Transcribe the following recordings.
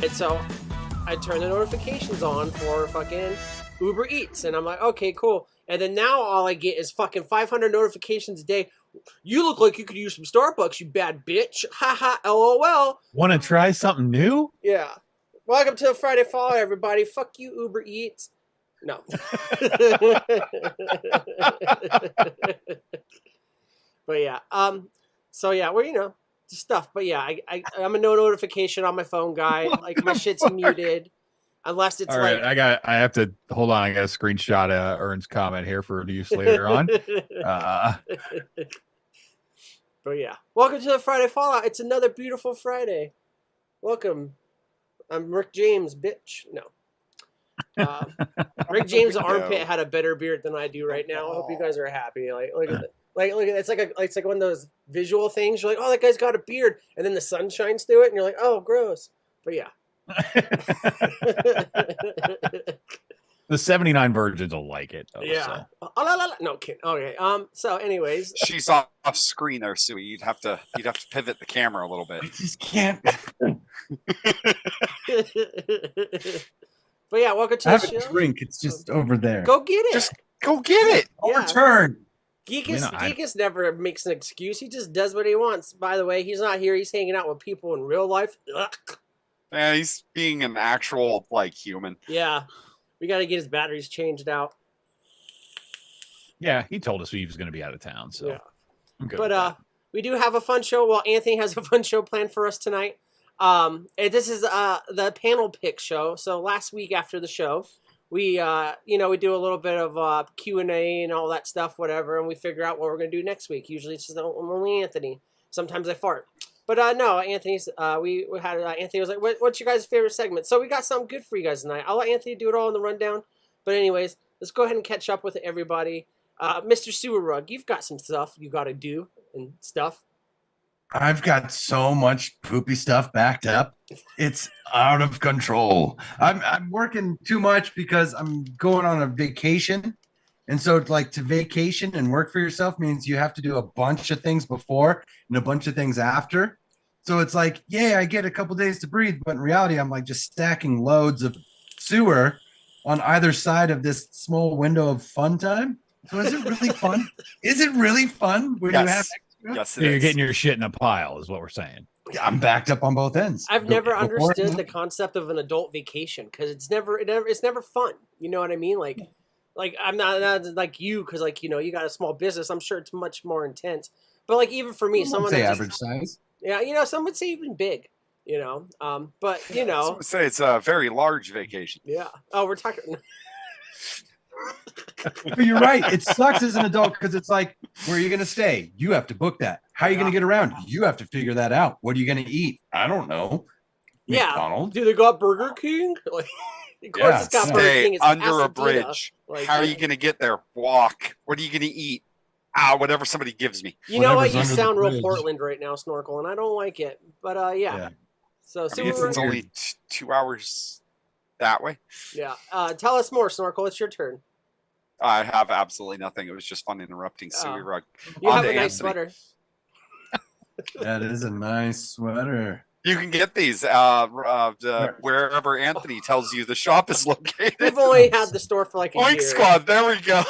And so I turn the notifications on for fucking Uber Eats, and I'm like, okay, cool. And then now all I get is fucking 500 notifications a day. You look like you could use some Starbucks, you bad bitch. Haha, LOL. Want to try something new? Yeah. Welcome to Friday Fall, everybody. Fuck you, Uber Eats. No. But yeah. So yeah, we're stuff. But yeah, I'm a no notification on my phone guy. Like my shit's muted. Unless it's all right. I have to hold on. I got a screenshot of Ern's comment here for use later on. But yeah, welcome to the Friday Fallout. It's another beautiful Friday. Welcome. I'm Rick James, bitch. No. Rick James' armpit had a better beard than I do right now. I hope you guys are happy. Look at it. Look at it's like one of those visual things. You're like, oh, that guy's got a beard, and then the sun shines through it, and you're like, oh, gross. But yeah. The 79 virgins will like it. Though, yeah. So. No kidding. Okay. So, anyways, she's off screen there, Suey. You'd have to pivot the camera a little bit. I just can't. But yeah, welcome to I the have show. a drink. It's just over there. Go get it. Just go get it. Yeah. Overturn. Geekus never makes an excuse. He just does what he wants. By the way, he's not here. He's hanging out with people in real life. Ugh. Yeah, he's being an actual human. Yeah, we got to get his batteries changed out. Yeah, he told us he was going to be out of town. So yeah, I'm good but we do have a fun show. Well, Anthony has a fun show planned for us tonight. And this is the panel pick show. So last week after the show, we we do a little bit of Q&A and all that stuff, whatever, and we figure out what we're gonna do next week. Usually it's just only Anthony. Sometimes I fart, but no, Anthony's. We had Anthony was like, "What's your guys' favorite segment?" So we got something good for you guys tonight. I'll let Anthony do it all in the rundown. But anyways, let's go ahead and catch up with everybody. Mr. Sewer Rug, you've got some stuff you got to do and stuff. I've got so much poopy stuff backed up. It's out of control. I'm working too much because I'm going on a vacation. And so to vacation and work for yourself means you have to do a bunch of things before and a bunch of things after. So it's like, yeah, I get a couple days to breathe, but in reality, I'm just stacking loads of sewer on either side of this small window of fun time. So is it really fun? Is it really fun when you have Yes, so you're getting your shit in a pile, is what we're saying. Yeah, I'm backed up on both ends. I've never understood the concept of an adult vacation because it's never fun. You know what I mean? Like I'm not like you because you got a small business. I'm sure it's much more intense. But even for me, someone say average size. Yeah, some would say even big. But some would say it's a very large vacation. Yeah. Oh, we're talking. But you're right. It sucks as an adult because it's like, where are you going to stay? You have to book that. How are you going to get around? You have to figure that out. What are you going to eat? I don't know. Yeah. McDonald's? Do they got Burger King? Of course, it's got Burger King. It's under a Pasadena. bridge. How are you going to get there? Walk. What are you going to eat? Whatever somebody gives me. You know what? You sound real Portland right now, Snorkel, and I don't like it. But yeah. So it's only 2 hours that way. Yeah. Tell us more, Snorkel. It's your turn. I have absolutely nothing. It was just fun interrupting Suey Rug. You have a nice sweater. That is a nice sweater. You can get these wherever Anthony tells you the shop is located. We've only had the store for a Oink year. Squad, there we go.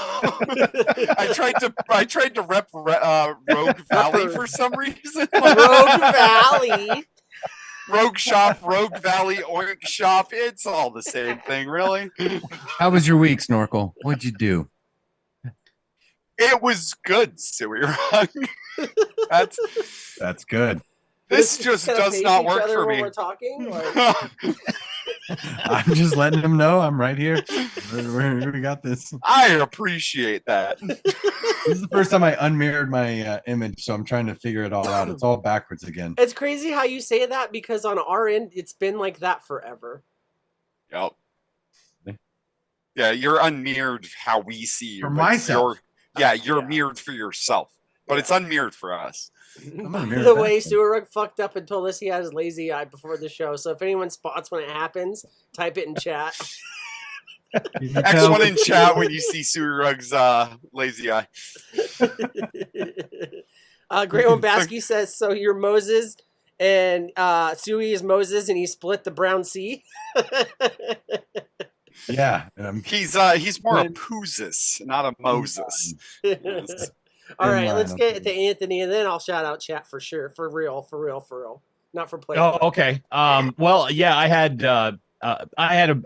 I tried to rep Rogue Valley for some reason. Rogue Valley. Rogue Shop, Rogue Valley, Oink Shop. It's all the same thing, really. How was your week, Snorkel? What'd you do? It was good, Suey Rug. That's good. This just does not work for me. We're talking, I'm just letting him know I'm right here. We got this. I appreciate that. This is the first time I unmirrored my image, so I'm trying to figure it all out. It's all backwards again. It's crazy how you say that because on our end, it's been like that forever. Yep. Yeah, you're unmirrored how we see you. For myself. You're mirrored for yourself, but it's unmirrored for us. The way Sewer Rug fucked up and told us he had his lazy eye before the show. So if anyone spots when it happens, type it in chat. X1 in chat when you see Sewer Rug's lazy eye. Great One Basky says, so you're Moses and Suey is Moses, and he split the Brown Sea. Yeah. He's more a When- Poozus, not a Moses. Yes. All In right, line, let's get okay. to Anthony, and then I'll shout out chat for sure, for real, not for play. Oh, okay. Well, yeah, I had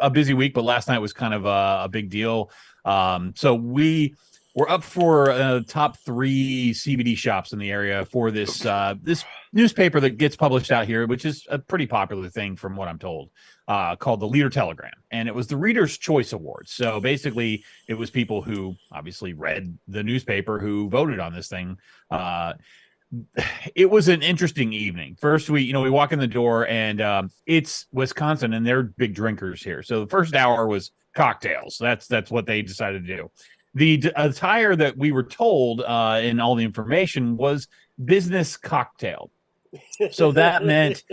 a busy week, but last night was kind of a big deal. So we were up for top 3 CBD shops in the area for this newspaper that gets published out here, which is a pretty popular thing from what I'm told, called the Leader Telegram, and it was the Reader's Choice Awards. So basically, it was people who obviously read the newspaper who voted on this thing. It was an interesting evening. First, we walk in the door, and it's Wisconsin, and they're big drinkers here. So the first hour was cocktails. That's what they decided to do. The attire that we were told in all the information was business cocktail. So that meant,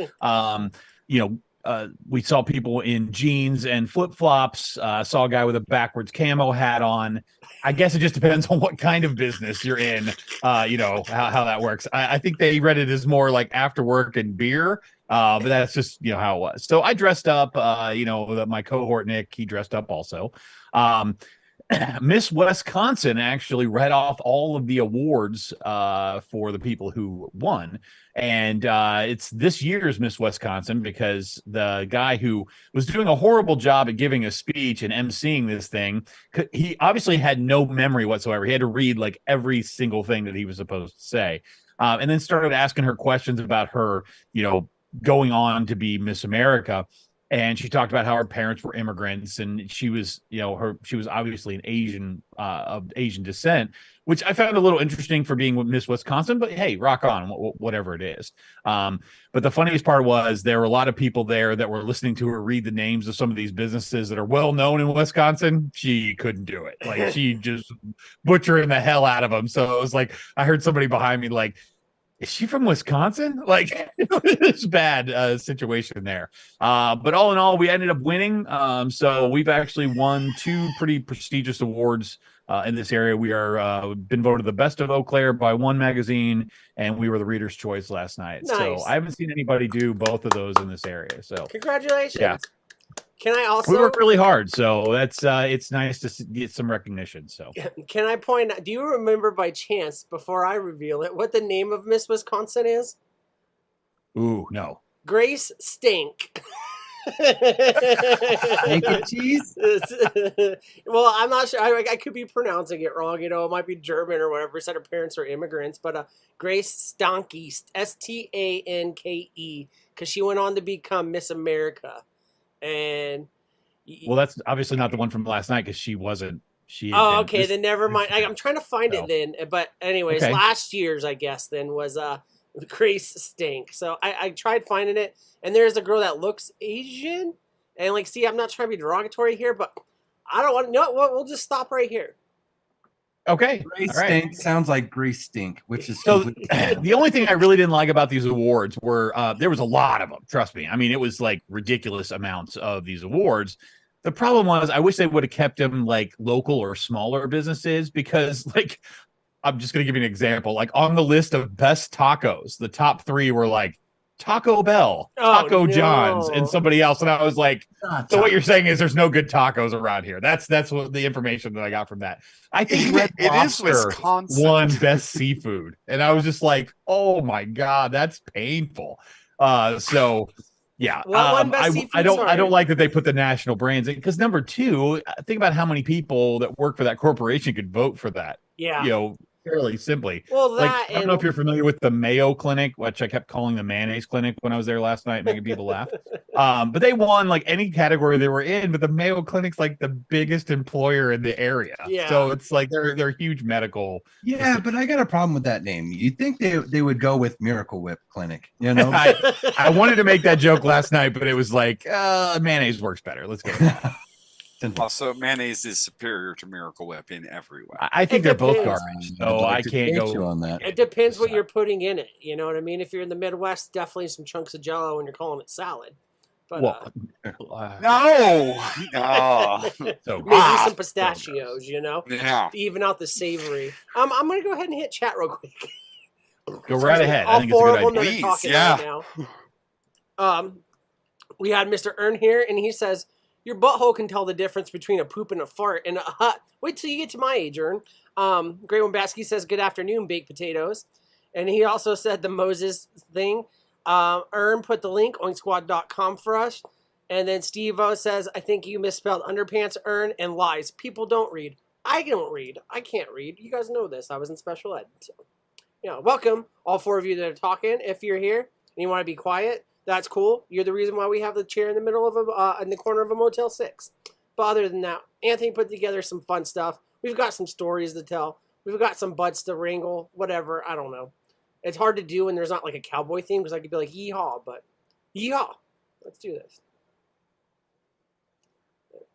we saw people in jeans and flip flops. Saw a guy with a backwards camo hat on. I guess it just depends on what kind of business you're in. How that works. I think they read it as more like after work and beer. But that's just how it was. So I dressed up. My cohort Nick, he dressed up also. Miss Wisconsin actually read off all of the awards for the people who won. And it's this year's Miss Wisconsin because the guy who was doing a horrible job at giving a speech and emceeing this thing, he obviously had no memory whatsoever. He had to read like every single thing that he was supposed to say. And then started asking her questions about her, going on to be Miss America. And she talked about how her parents were immigrants, and she was, she was obviously an Asian of Asian descent, which I found a little interesting for being Miss Wisconsin. But hey, rock on, whatever it is. But the funniest part was there were a lot of people there that were listening to her read the names of some of these businesses that are well known in Wisconsin. She couldn't do it; like she just butchering the hell out of them. So it was like I heard somebody behind me like, is she from Wisconsin? Like, it's bad situation there. But all in all, we ended up winning. So we've actually won 2 pretty prestigious awards in this area. We are been voted the best of Eau Claire by one magazine, and we were the Reader's Choice last night. Nice. So I haven't seen anybody do both of those in this area. So Congratulations. Yeah. Can I also? We work really hard, so that's it's nice to get some recognition. So Can I point out? Do you remember by chance, before I reveal it, what the name of Miss Wisconsin is? ooh, no. Grace Stink. Thank you, cheese. Well, I'm not sure. I could be pronouncing it wrong. It might be German or whatever. Said her parents are immigrants, but Grace Stanke, Stanke, because she went on to become Miss America. And Well, that's obviously not the one from last night because she wasn't. oh, okay, then never mind. I'm trying to find it then. But anyways, Okay. last year's I guess then was Grace Stink. So I tried finding it, and there's a girl that looks Asian, and like, see, I'm not trying to be derogatory here, but I don't want to. No, we'll just stop right here. Okay. Grease All right. stink sounds like grease stink, which is So completely- the only thing I really didn't like about these awards were there was a lot of them. Trust me. I mean, it was like ridiculous amounts of these awards. The problem was I wish they would have kept them like local or smaller businesses because like I'm just going to give you an example. Like on the list of best tacos, the top 3 were like Taco Bell, Taco John's, and somebody else. And I was like, so what you're saying is there's no good tacos around here. That's what the information that I got from that. I think Red It is Lobster Wisconsin. won best seafood, and I was just like, oh my god, that's painful. So yeah, What won best seafood? I don't Sorry. like that they put the national brands in because number 2, think about how many people that work for that corporation could vote for that. Yeah. Fairly simply. Well, Like, that I don't know if you're familiar with the Mayo Clinic, which I kept calling the mayonnaise clinic when I was there last night, making people laugh. But they won like any category they were in, but the Mayo Clinic's like the biggest employer in the area. Yeah. So it's like they're huge medical. yeah, but I got a problem with that name. You'd think they would go with Miracle Whip Clinic, you know? I wanted to make that joke last night, but it was like mayonnaise works better. Let's go. Also, mayonnaise is superior to Miracle Whip in every way. I think It they're both depends. garbage. I'd So like I to can't debate you go. on that. It depends what you're putting in it. You know what I mean? If you're in the Midwest, definitely some chunks of Jello when you're calling it salad. But Well, No. so maybe some pistachios. You know, Yeah. even out the savory. I'm gonna go ahead and hit chat real quick. Go right ahead. I All think it's a four good of them idea. that are talking Please, yeah. right now. We had Mr. Earn here, and he says, your butthole can tell the difference between a poop and a fart. And wait till you get to my age, Earn. Great One Basky says, good afternoon, baked potatoes. And he also said the Moses thing. Earn put the link, oinksquad.com for us. And then Steve-O says, I think you misspelled underpants, Earn, and lies. People don't read. I don't read. I can't read. You guys know this. I was in special ed. So, welcome, all four of you that are talking. If you're here and you want to be quiet, that's cool. You're the reason why we have the chair in the middle of in the corner of a Motel 6. But other than that, Anthony put together some fun stuff. We've got some stories to tell. We've got some butts to wrangle. Whatever. I don't know. It's hard to do when there's not like a cowboy theme because I could be like, yeehaw, but yeehaw. Let's do this.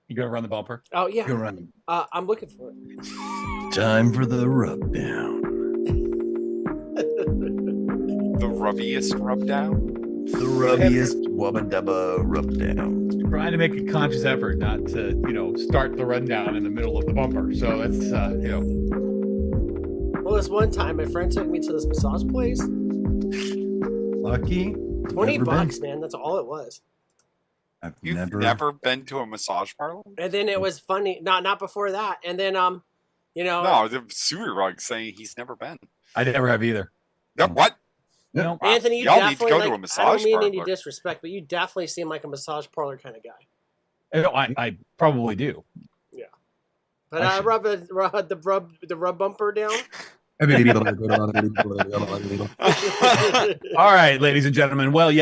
You gonna run the bumper? Oh, yeah. Go run. I'm looking for it. Time for the rub down. The rubbiest rub down. The rubbiest wubba dubba rub down. Trying to make a conscious effort not to, start the rundown in the middle of the bumper. So that's, Well, this one time, my friend took me to this massage place. Lucky. 20 Never bucks, man. That's all it was. I've You've never. never been to a massage parlor? And then it was funny. Not before that. And then, No, the Suey Rug saying he's never been. I never have either. Yeah, what? No. Anthony, you Y'all need to definitely go like, to a I massage don't mean any parlor. disrespect, but you definitely seem like a massage parlor kind of guy. I probably do. But I I should- rub the rub bumper down. All right, ladies and gentlemen. Well,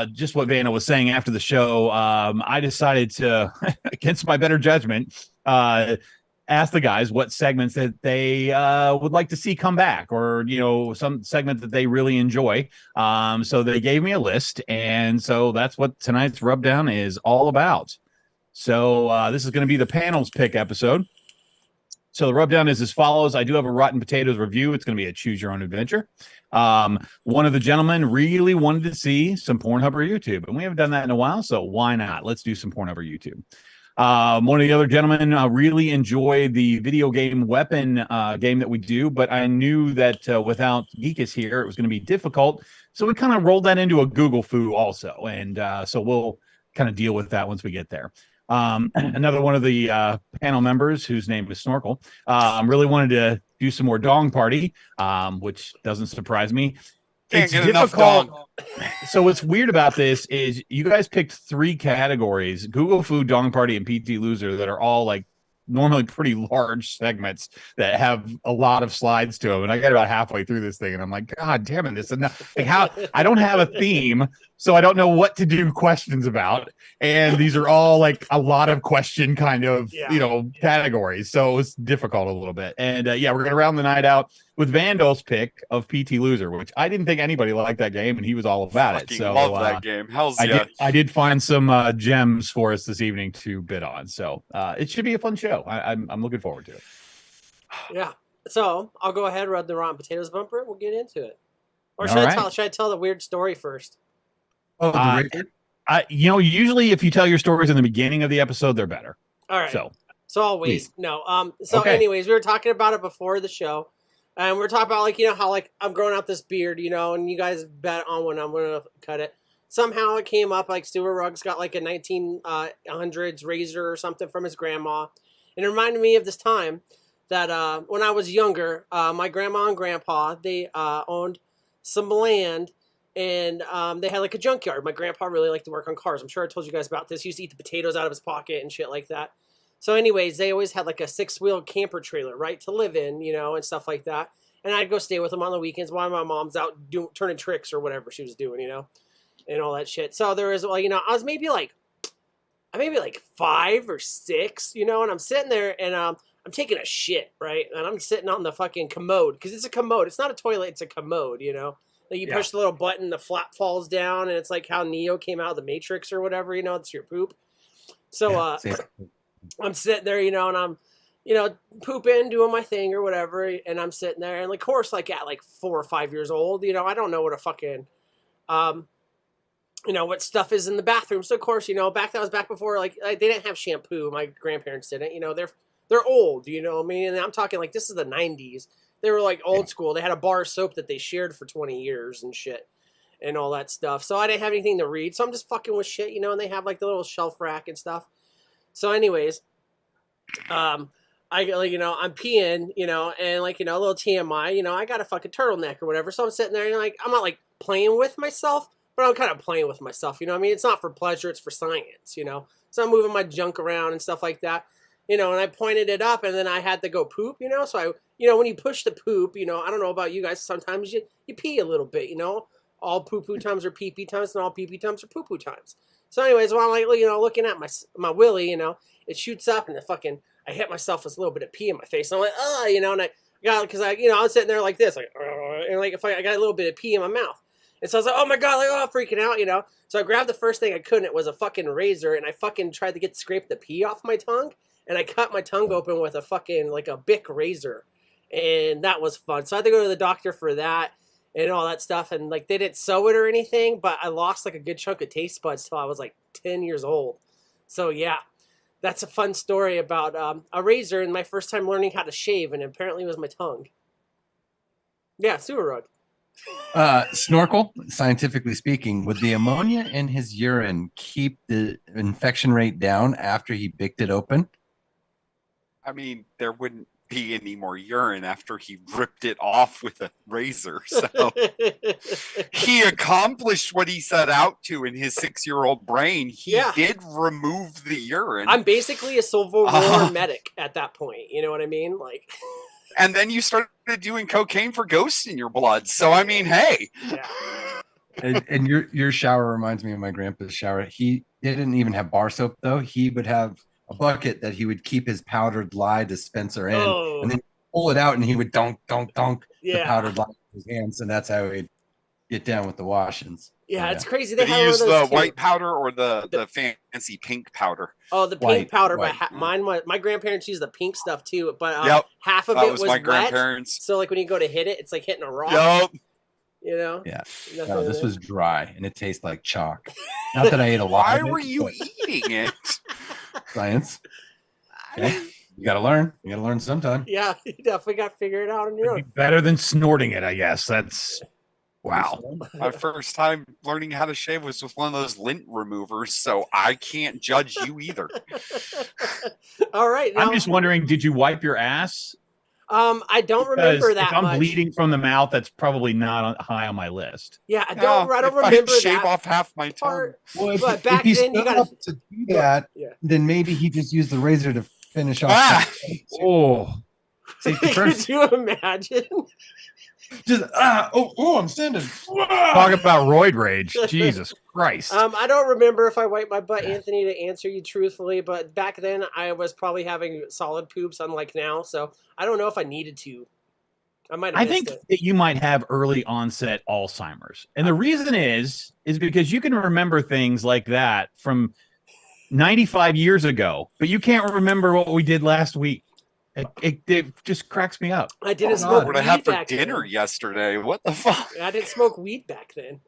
just what Vanna was saying after the show. I decided to, against my better judgment, ask the guys what segments that they would like to see come back, or some segment that they really enjoy. So they gave me a list, and so that's what tonight's rub down is all about. So this is going to be the panel's pick episode. So the rub down is as follows. I do have a Rotten Potatoes review. It's going to be a choose your own adventure. One of the gentlemen really wanted to see some Pornhub or YouTube, and we haven't done that in a while, so why not? Let's do some Pornhub or YouTube. One of the other gentlemen really enjoyed the video game weapon game that we do, but I knew that without Geekus here, it was going to be difficult. So we kind of rolled that into a Google foo also, and so we'll kind of deal with that once we get there. Another one of the panel members, whose name is Snorkel, really wanted to do some more Dong Party, which doesn't surprise me. Can't get enough dong. So what's weird about this is you guys picked 3 categories: Google Food, Dong Party, and PT Loser, that are all like normally pretty large segments that have a lot of slides to them. And I got about halfway through this thing, and I'm like, God damn it, this is enough. Like, how I don't have a theme, so I don't know what to do questions about. And these are all like a lot of question kind of categories. So it's difficult a little bit. And we're gonna round the night out with Vandal's pick of PT Loser, which I didn't think anybody liked that game, and he was all about it. Fucking So love that game. Hell's yeah. I did find some gems for us this evening to bid on. So it should be a fun show. I'm looking forward to it. Yeah. So I'll go ahead, rub the Rotten Potatoes bumper. We'll get into it. Or All should right. I tell the weird story first? Oh, the Uh, rated? Usually if you tell your stories in the beginning of the episode, they're better. All right. So So I'll wait. Please. No. So Okay. anyways, we were talking about it before the show. And we we're talking about how I'm growing out this beard, and you guys bet on when I'm gonna cut it. Somehow it came up like Stuart Ruggs got like a 1900s razor or something from his grandma. And it reminded me of this time that when I was younger, my grandma and grandpa, they owned some land, and they had like a junkyard. My grandpa really liked to work on cars. I'm sure I told you guys about this. He used to eat the potatoes out of his pocket and shit like that. So anyways, they always had like a 6-wheel camper trailer, right, to live in, and stuff like that. And I'd go stay with them on the weekends while my mom's out turning tricks or whatever she was doing, and all that shit. So there was, I was maybe like 5 or 6, and I'm sitting there and I'm taking a shit, right? And I'm sitting on the fucking commode, because it's a commode. It's not a toilet, it's a commode, Like you push the little button, the flap falls down, and it's like how Neo came out of the Matrix or whatever, it's your poop. So I'm sitting there, and I'm, pooping, doing my thing or whatever, and I'm sitting there, and of course, like at like 4 or 5 years old, I don't know what a fucking, what stuff is in the bathroom. So of course, that was back before, like they didn't have shampoo. My grandparents didn't, they're old, what I mean? And I'm talking like this is the 90s. They were like old school. They had a bar of soap that they shared for 20 years and shit and all that stuff. So I didn't have anything to read. So I'm just fucking with shit, and they have like the little shelf rack and stuff. So anyways, I'm peeing, and like, a little TMI, I got a fucking turtleneck or whatever. So I'm sitting there and like, I'm not like playing with myself, but I'm kind of playing with myself. You know what I mean? It's not for pleasure. It's for science, So I'm moving my junk around and stuff like that, and I pointed it up, and then I had to go poop, So I, when you push the poop, I don't know about you guys. Sometimes you pee a little bit, all poo-poo times are pee-pee times, and all pee-pee times are poo-poo times. So anyways, while I'm like, looking at my willy, it shoots up, and I hit myself with a little bit of pee in my face. And I'm like, and I got, because I was sitting there like this, like, and like, if I got a little bit of pee in my mouth. And so I was like, oh my God, like, oh, freaking out, So I grabbed the first thing I could, and it was a fucking razor, and I fucking tried to scrape the pee off my tongue, and I cut my tongue open with a fucking, like, a Bic razor. And that was fun. So I had to go to the doctor for that and all that stuff. And like, they didn't sew it or anything, but I lost like a good chunk of taste buds till I was like 10 years old. So yeah, that's a fun story about a razor and my first time learning how to shave, and apparently it was my tongue. Yeah, sewer rug. Snorkel, scientifically speaking, would the ammonia in his urine keep the infection rate down after he bicked it open? I mean, there wouldn't be any more urine after he ripped it off with a razor. So he accomplished what he set out to in his 6-year-old brain. He did remove the urine. I'm basically a Civil War medic at that point. You know what I mean? Like, and then you started doing cocaine for ghosts in your blood. So I mean, hey. Yeah. And your shower reminds me of my grandpa's shower. He didn't even have bar soap though. He would have a bucket that he would keep his powdered lye dispenser in, and then pull it out, and he would dunk the powdered lye in his hands, and that's how he'd get down with the washings. Yeah, it's crazy. Did he use the white powder or the fancy pink powder? Oh, the pink powder. White, but my grandparents used the pink stuff too. But half of it was my wet. Grandparents. So like when you go to hit it, it's like hitting a rock. Yep. Yeah. No, this was dry, and it tastes like chalk. Not that I ate a lot. Why were you eating it? Science. Okay. You gotta learn. You gotta learn sometime. Yeah, you definitely got to figure it out on your own. Better than snorting it, I guess. That's wow. My first time learning how to shave was with one of those lint removers, so I can't judge you either. All right. I'm just wondering, did you wipe your ass? I don't remember that. If I'm much. bleeding from the mouth, that's probably not high on my list. Yeah, I don't remember I shave that off half my tongue. Well, but back then you got to do that. Yeah. Then maybe he just used the razor to finish off. Oh, Safety first. Could you imagine? Just I'm standing. talk about roid rage. Jesus Christ. I don't remember if I wiped my butt, Anthony, to answer you truthfully, but back then I was probably having solid poops, unlike now. So I don't know if I needed to. I think that you might have early onset Alzheimer's. And the reason is because you can remember things like that from 95 years ago, but you can't remember what we did last week. It just cracks me up. I didn't smoke What weed I had for back dinner then. yesterday. What the fuck? I didn't smoke weed back then,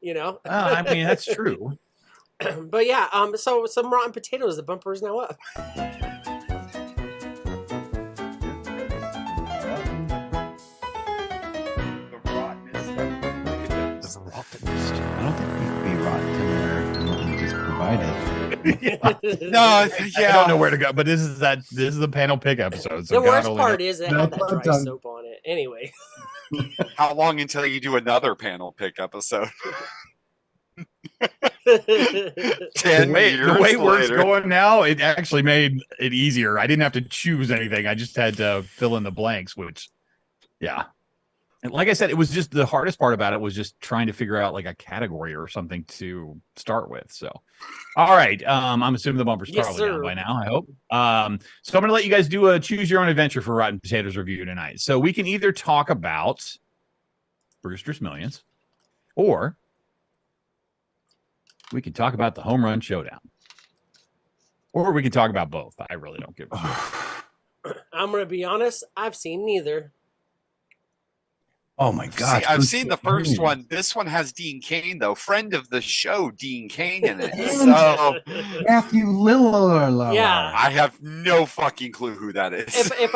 I mean, that's true. But yeah, so some rotten potatoes. The bumper is now up. I don't think you could be rotten to what you just provided. No, I don't know where to go, but this is the panel pick episode. So The worst God part only is it had that dry done. soap on it. Anyway. How long until you do another panel pick episode? 10 years the way we're later. going now, it actually made it easier. I didn't have to choose anything. I just had to fill in the blanks, which, yeah. And like I said, it was just the hardest part about it was just trying to figure out like a category or something to start with. So, all right. I'm assuming the bumper's Yes, probably sir. down by now, I hope. So I'm going to let you guys do a choose your own adventure for Rotten Potatoes review tonight. So we can either talk about Brewster's Millions or we can talk about the Home Run Showdown. Or we can talk about both. I really don't give a shit. I'm going to be honest. I've seen neither. Oh my gosh. I've seen the first one. This one has Dean Cain, though. Friend of the show, Dean Cain in it. So Matthew Lillard. Yeah. I have no fucking clue who that is. if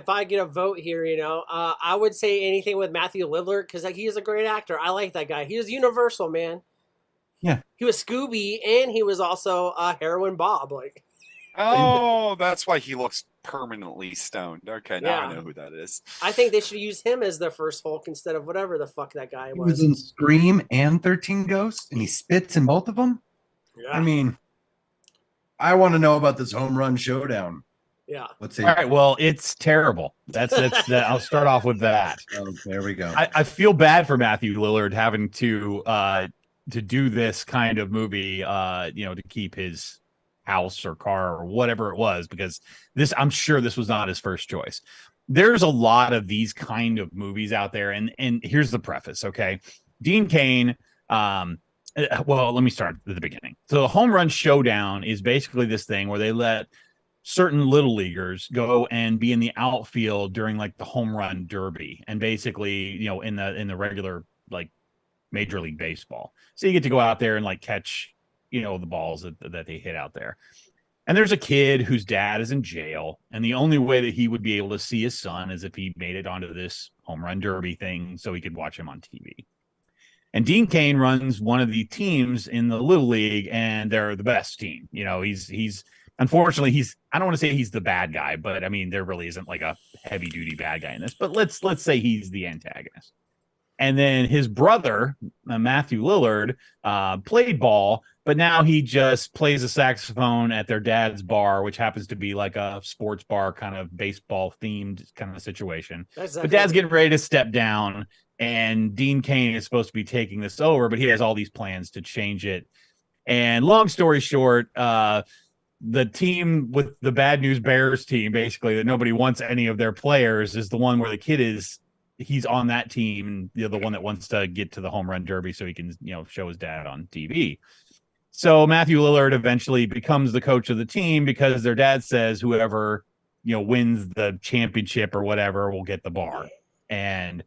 I get a vote here, I would say anything with Matthew Lillard because he is a great actor. I like that guy. He was Universal, man. Yeah. He was Scooby, and he was also Heroin Bob. Like, Oh, that's why he looks permanently stoned. Okay, now Yeah. I know who that is. I think they should use him as their first Hulk instead of whatever the fuck that guy He was was. in Scream and 13 Ghosts, and he spits in both of them. Yeah. I mean, I want to know about this home run showdown. Yeah. Let's see. All right, well, it's terrible. That's that. I'll start off with that. Oh, there we go. I feel bad for Matthew Lillard having to do this kind of movie, to keep his house or car or whatever it was, because I'm sure this was not his first choice. There's a lot of these kind of movies out there, and here's the preface, okay? Dean Cain, well, let me start at the beginning. So the home run showdown is basically this thing where they let certain little leaguers go and be in the outfield during like the home run derby, and basically, in the regular like Major League Baseball. So you get to go out there and like catch, the balls that they hit out there. And there's a kid whose dad is in jail, and the only way that he would be able to see his son is if he made it onto this home run derby thing so he could watch him on TV. And Dean Cain runs one of the teams in the Little League, and they're the best team. He's unfortunately, I don't want to say he's the bad guy, but I mean, there really isn't like a heavy duty bad guy in this, but let's say he's the antagonist. And then his brother, Matthew Lillard, played ball, but now he just plays a saxophone at their dad's bar, which happens to be like a sports bar, kind of baseball themed kind of situation. But dad's getting ready to step down, and Dean Cain is supposed to be taking this over, but he has all these plans to change it. And long story short, the team with the Bad News Bears team, basically, that nobody wants any of their players, is the one where the kid is. He's on that team, and the one that wants to get to the home run derby so he can, show his dad on TV. So Matthew Lillard eventually becomes the coach of the team because their dad says whoever, wins the championship or whatever will get the bar. And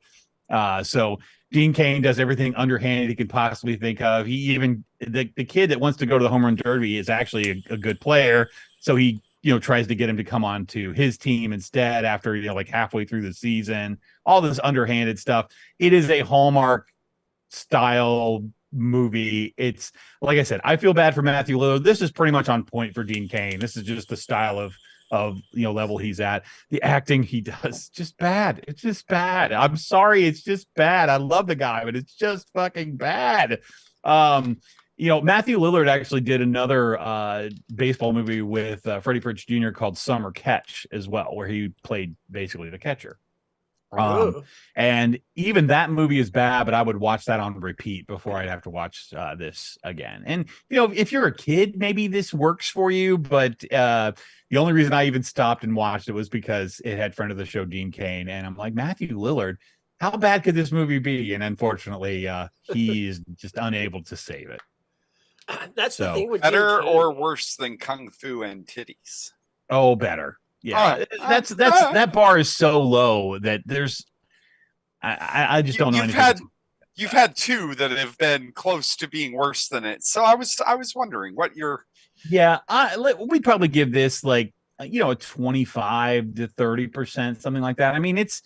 so Dean Cain does everything underhanded he could possibly think of. He even the kid that wants to go to the home run derby is actually a good player. So he, tries to get him to come on to his team instead after, like halfway through the season, all this underhanded stuff. It is a Hallmark style movie. It's like I said, I feel bad for Matthew Lillard. This is pretty much on point for Dean Cain. This is just the style of level he's at. The acting he does, just bad. It's just bad. I'm sorry. It's just bad. I love the guy, but it's just fucking bad. Matthew Lillard actually did another baseball movie with Freddie Prinze Jr. called Summer Catch as well, where he played basically the catcher. And even that movie is bad, but I would watch that on repeat before I'd have to watch this again. And, if you're a kid, maybe this works for you, but the only reason I even stopped and watched it was because it had friend of the show, Dean Cain. And I'm like, Matthew Lillard, how bad could this movie be? And unfortunately, he is just unable to save it. That's the thing with better or worse than Kung Fu and titties? Oh, better. Yeah, that bar is so low that there's. I just don't know anything. You've had two that have been close to being worse than it. So I was wondering what your. Yeah, we'd probably give this like a 25 to 30%, something like that. I mean, it's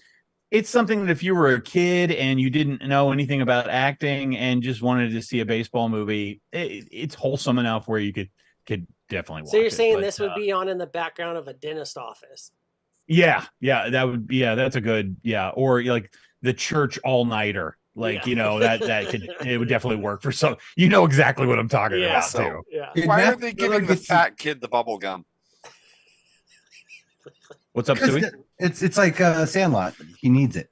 something that if you were a kid and you didn't know anything about acting and just wanted to see a baseball movie, it's wholesome enough where you could definitely watch it. So you're saying this would be on in the background of a dentist office? Yeah, that would be, that's a good, or like the church all-nighter. Like, that could, it would definitely work for some, exactly what I'm talking about too. Yeah. Why are they giving the fat kid the bubble gum? What's up, Stewie? It's like Sandlot. He needs it.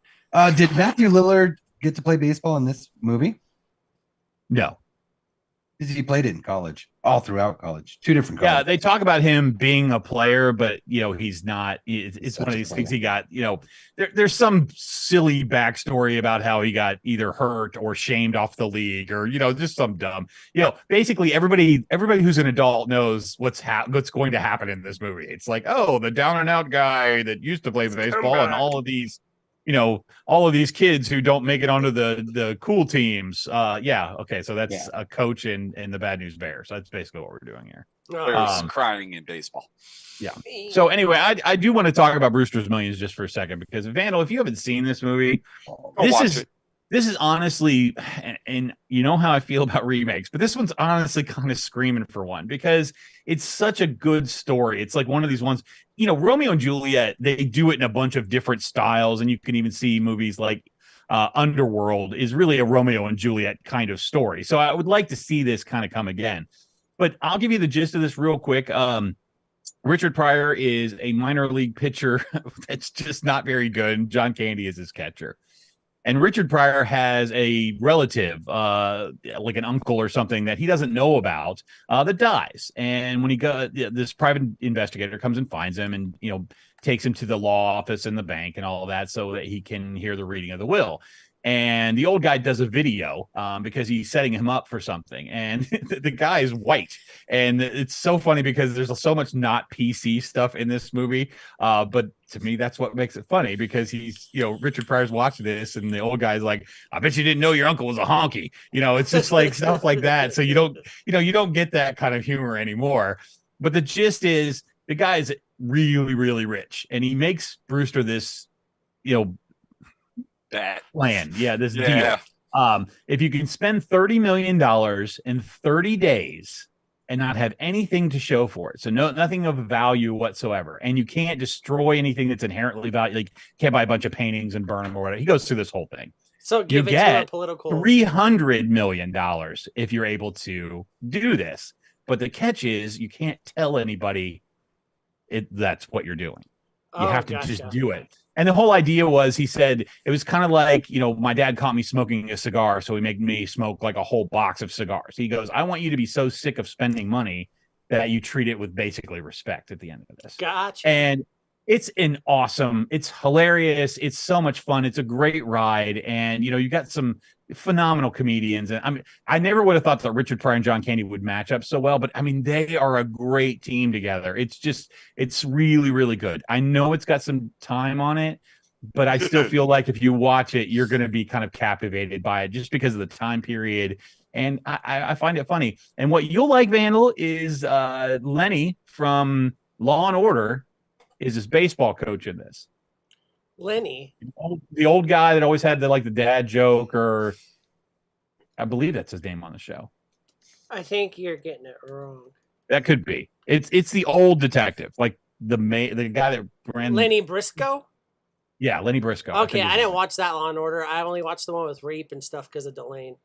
Did Matthew Lillard get to play baseball in this movie? No. He played it in college, all throughout college, two different colleges. Yeah, they talk about him being a player, but he's not. It's one of these things he got. There's some silly backstory about how he got either hurt or shamed off the league, or just some dumb. Basically everybody who's an adult knows what's going to happen in this movie. It's like, oh, the down and out guy that used to play baseball, and all of these all of these kids who don't make it onto the cool teams. Okay, so that's a coach in the Bad News Bears. That's basically what we're doing here. Bears crying in baseball. Yeah. So anyway, I do want to talk about Brewster's Millions just for a second, because Vandal, if you haven't seen this movie, this is honestly, and you know how I feel about remakes, but this one's honestly kind of screaming for one, because it's such a good story. It's like one of these ones, Romeo and Juliet, they do it in a bunch of different styles, and you can even see movies like Underworld is really a Romeo and Juliet kind of story. So I would like to see this kind of come again. But I'll give you the gist of this real quick. Richard Pryor is a minor league pitcher that's just not very good. John Candy is his catcher. And Richard Pryor has a relative, like an uncle or something that he doesn't know about, that dies. And when this private investigator comes and finds him and, takes him to the law office and the bank and all of that so that he can hear the reading of the will. And the old guy does a video because he's setting him up for something. And the guy is white. And it's so funny because there's so much not PC stuff in this movie. But to me, that's what makes it funny, because he's, Richard Pryor's watching this and the old guy's like, I bet you didn't know your uncle was a honky. It's just like stuff like that. So you don't get that kind of humor anymore. But the gist is the guy is really, really rich. And he makes Brewster this, that plan. This deal. If you can spend $30 million in 30 days and not have anything to show for it, so nothing of value whatsoever, and you can't destroy anything that's inherently valuable, like can't buy a bunch of paintings and burn them or whatever. He goes through this whole thing. So you get political $300 million if you're able to do this. But the catch is you can't tell anybody that's what you're doing. You have to just do it. And the whole idea was, he said, it was kind of like, my dad caught me smoking a cigar, so he made me smoke like a whole box of cigars. He goes, I want you to be so sick of spending money that you treat it with basically respect at the end of this. Gotcha. And it's it's hilarious. It's so much fun. It's a great ride. And, you got some phenomenal comedians. And I never would have thought that Richard Pryor and John Candy would match up so well, but they are a great team together. It's really, really good. I know it's got some time on it, but I still feel like if you watch it, you're going to be kind of captivated by it just because of the time period. And I find it funny. And what you'll like, Vandal, is Lenny from Law and Order is his baseball coach in this. Lenny, the old guy that always had the dad joke, or I believe that's his name on the show. I think you're getting it wrong. That could be. It's the old detective, like the guy that ran Lenny Briscoe. Yeah, Lenny Briscoe. Okay, I didn't watch that Law and Order. I only watched the one with rape and stuff because of Delane.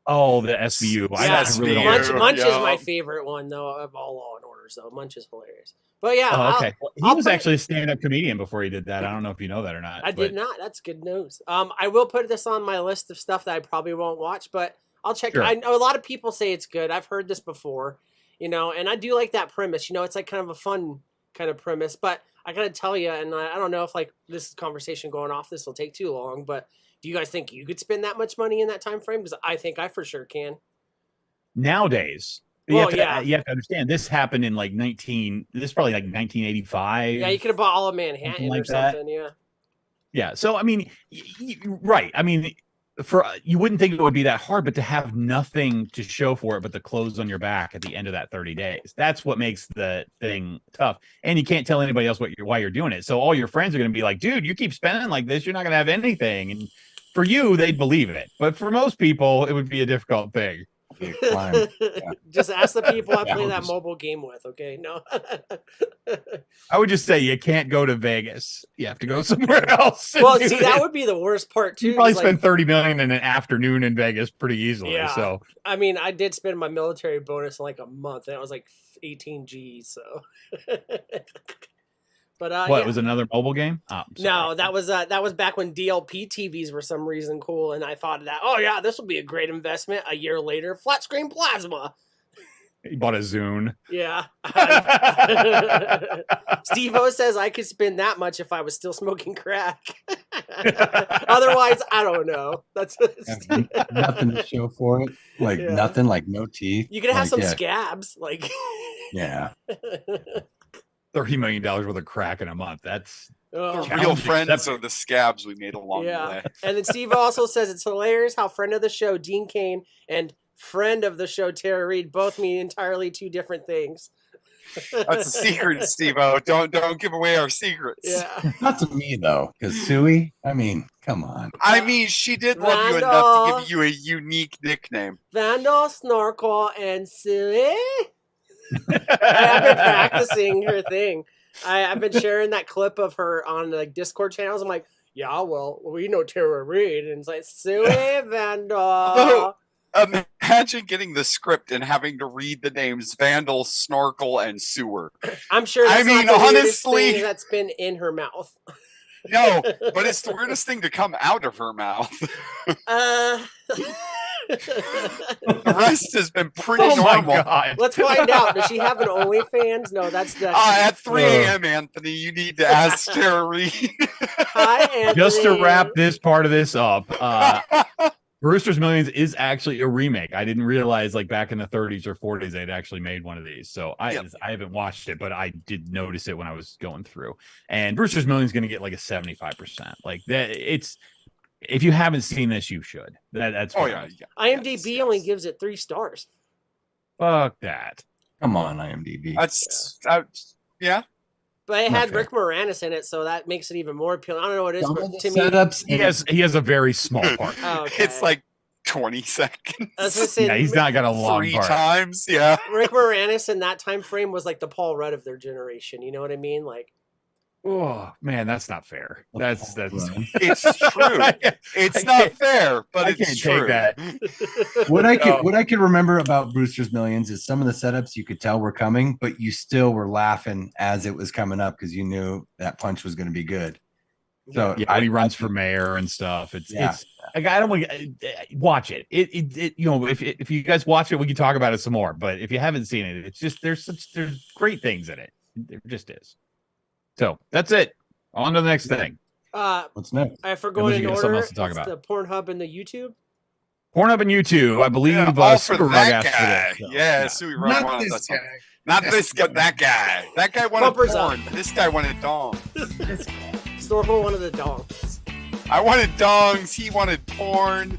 Oh, the SVU. Munch is my favorite one, though, of all Law and Orders, though. Munch is hilarious. But yeah, okay. He was actually a stand-up comedian before he did that. I don't know if you know that or not. I did not. That's good news. I will put this on my list of stuff that I probably won't watch, but I'll check. Sure. I know a lot of people say it's good. I've heard this before, and I do like that premise. It's like kind of a fun kind of premise, but I gotta tell you, and I don't know if this conversation going off this will take too long, but do you guys think you could spend that much money in that time frame? Because I think I for sure can. Nowadays. You have to understand, this happened in this is probably 1985. Yeah, you could have bought all of Manhattan or something. Yeah. So, right. You wouldn't think it would be that hard, but to have nothing to show for it but the clothes on your back at the end of that 30 days, that's what makes the thing tough. And you can't tell anybody else why you're doing it. So all your friends are going to be like, dude, you keep spending like this, you're not going to have anything. And for you, they'd believe it. But for most people, it would be a difficult thing. Yeah. Just ask the people I play that mobile game with. Okay, no. I would just say you can't go to Vegas. You have to go somewhere else. Well, see, that would be the worst part too. You probably spend $30 million in an afternoon in Vegas pretty easily. Yeah. So I did spend my military bonus in a month, and it was 18 G's. So. But what was another mobile game? Oh, no, that was back when DLP TVs were some reason cool, and I thought that this will be a great investment. A year later, flat screen plasma. He bought a Zune. Yeah. Steve-O says I could spend that much if I was still smoking crack. Otherwise, I don't know. That's nothing to show for it. Nothing, no teeth. You could have some scabs, Yeah. $30 million worth of crack in a month. That's Oh. The real Challenging friends accepted. are the scabs we made along the Yeah. way. And then Steve also says it's hilarious how friend of the show Dean Kane and friend of the show Tara Reid both mean entirely two different things. That's a secret, Steve-O. Don't give away our secrets. Yeah. Not to me though, because Suey. I mean, come on. I mean, she did love you enough Randall. to give you a unique nickname. Vandal, Snorkel, and Silly. I've been practicing her thing. I've been sharing that clip of her on like Discord channels. I'm like, yeah, well, we know Tara Reid, and it's like Silly Vandal. Although, imagine getting the script and having to read the names Vandal, Snorkel, and Sewer. I'm sure that's I mean, not the weirdest honestly- thing that's been in her mouth. No, but it's the weirdest thing to come out of her mouth. The rest has been pretty oh my normal. god. Let's find out. Does she have an OnlyFans? No, that's the. At 3 a.m., Anthony, you need to ask Tara Reid. Hi, Anthony. Just to wrap this part of this up, Brewster's Millions is actually a remake. I didn't realize like back in the 30s or 40s they'd actually made one of these. So I haven't watched it, but I did notice it when I was going through. And Brewster's Millions is going to get like a 75%. Like that, it's if you haven't seen this, you should. That's Oh, fine. yeah. IMDb only gives it 3 stars. Fuck that. Come on, IMDb. That's yeah. But it Not had fair. Rick Moranis in it, so that makes it even more appealing. I don't know what it is, Some but of the to me, setups. He has a very small part. oh, okay. It's like 20 seconds. I was gonna say, Yeah, he's not got a long 3 part. times. Yeah. Rick Moranis in that time frame was like the Paul Rudd of their generation. You know what I mean? Like, Oh man, that's not fair. That's It's true. It's I not can't- fair, but I it's can't true. take that. What I could remember about Brewster's Millions is some of the setups you could tell were coming, but you still were laughing as it was coming up because you knew that punch was going to be good. So Yeah, when he runs for mayor and stuff. It's Yeah. it's like I don't want watch it. It you know if you guys watch it, we can talk about it some more. But if you haven't seen it, it's just there's great things in it. There just is. So that's it. On to the next thing. what's next? I forgot Unless in you got something order. else to talk It's about. the Pornhub and the YouTube. Pornhub and YouTube, I believe. Yeah, all for Super Rug that asked for guy. this, so, Yeah, Suey Rug Not wanted this that song. guy. Not this guy. That guy. That guy wanted Bumpers up. porn. This guy wanted dong. Snorkel one of the dongs. I wanted dongs. He wanted porn.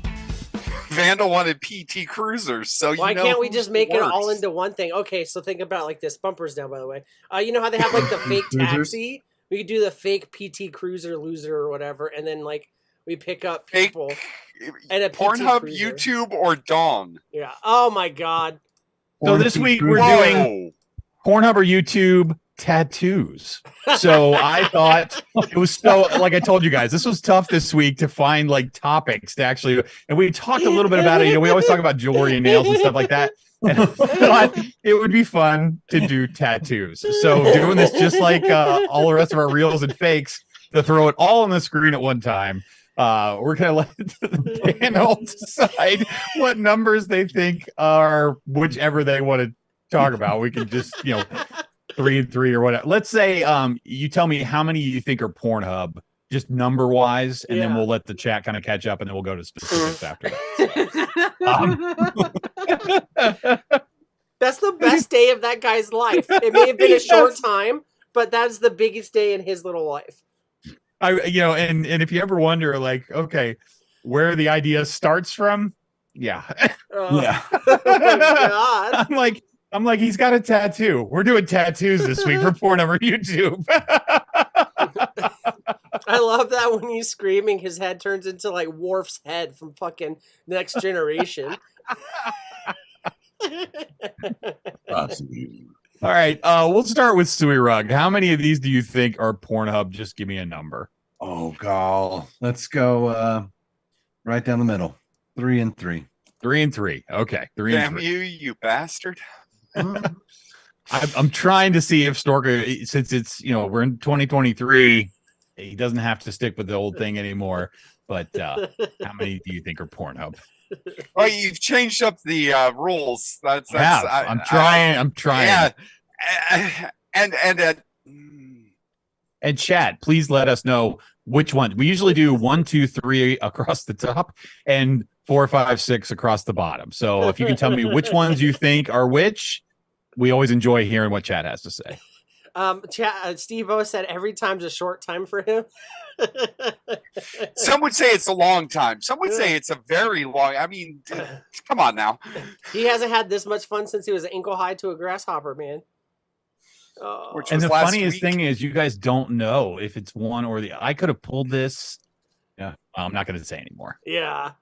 Vandal wanted PT Cruisers. So Why you know can't we who just make it all works. into one thing? Okay, so think about it like this. Bumpers down, by the way. You know how they have like the fake Cruisers? taxi? We could do the fake PT Cruiser loser or whatever, and then like we pick up Fake people and a PT Pornhub, Cruiser. YouTube, or dong? Yeah. Oh my God. So this week we're Whoa. doing Pornhub or YouTube tattoos. So I thought it was so like I told you guys, this was tough this week to find like topics to actually, and we talked a little bit about it. You know, we always talk about jewelry and nails and stuff like that. And I thought it would be fun to do tattoos. So doing this just like all the rest of our reels and fakes to throw it all on the screen at one time. We're gonna let the panel decide what numbers they think are whichever they want to talk about. We can just 3 and 3 or whatever. Let's say you tell me how many you think are Pornhub, just number wise, and then Yeah. we'll let the chat kind of catch up, and then we'll go to specifics after that. That's the best day of that guy's life. It may have been a short time, but that's the biggest day in his little life. And if you ever wonder, like, okay, where the idea starts from, yeah. Yeah. Oh my God. I'm like, he's got a tattoo. We're doing tattoos this week for Pornhub or YouTube. I love that when he's screaming, his head turns into like Worf's head from fucking Next Generation. Absolutely. All right, we'll start with Suey Rug. How many of these do you think are Pornhub? Just give me a number. Oh, God. Let's go right down the middle. 3 and 3. 3 and 3. Okay, 3 and Damn 3. you bastard. I'm trying to see if Storka, since it's we're in 2023, he doesn't have to stick with the old thing anymore. But how many do you think are Pornhub? Well, you've changed up the rules. That's I'm trying. Yeah, and And chat, please let us know which one. We usually do 1, 2, 3 across the top and 4, 5, 6 across the bottom. So if you can tell me which ones you think are which, we always enjoy hearing what chat has to say. Steve O said every time's a short time for him. Some would say it's a long time. Some would say it's a very long. I mean, come on now. He hasn't had this much fun since he was ankle high to a grasshopper, man. Which And was the last funniest week. thing is, you guys don't know if it's one or the. I could have pulled this. Yeah, I'm not going to say anymore. Yeah.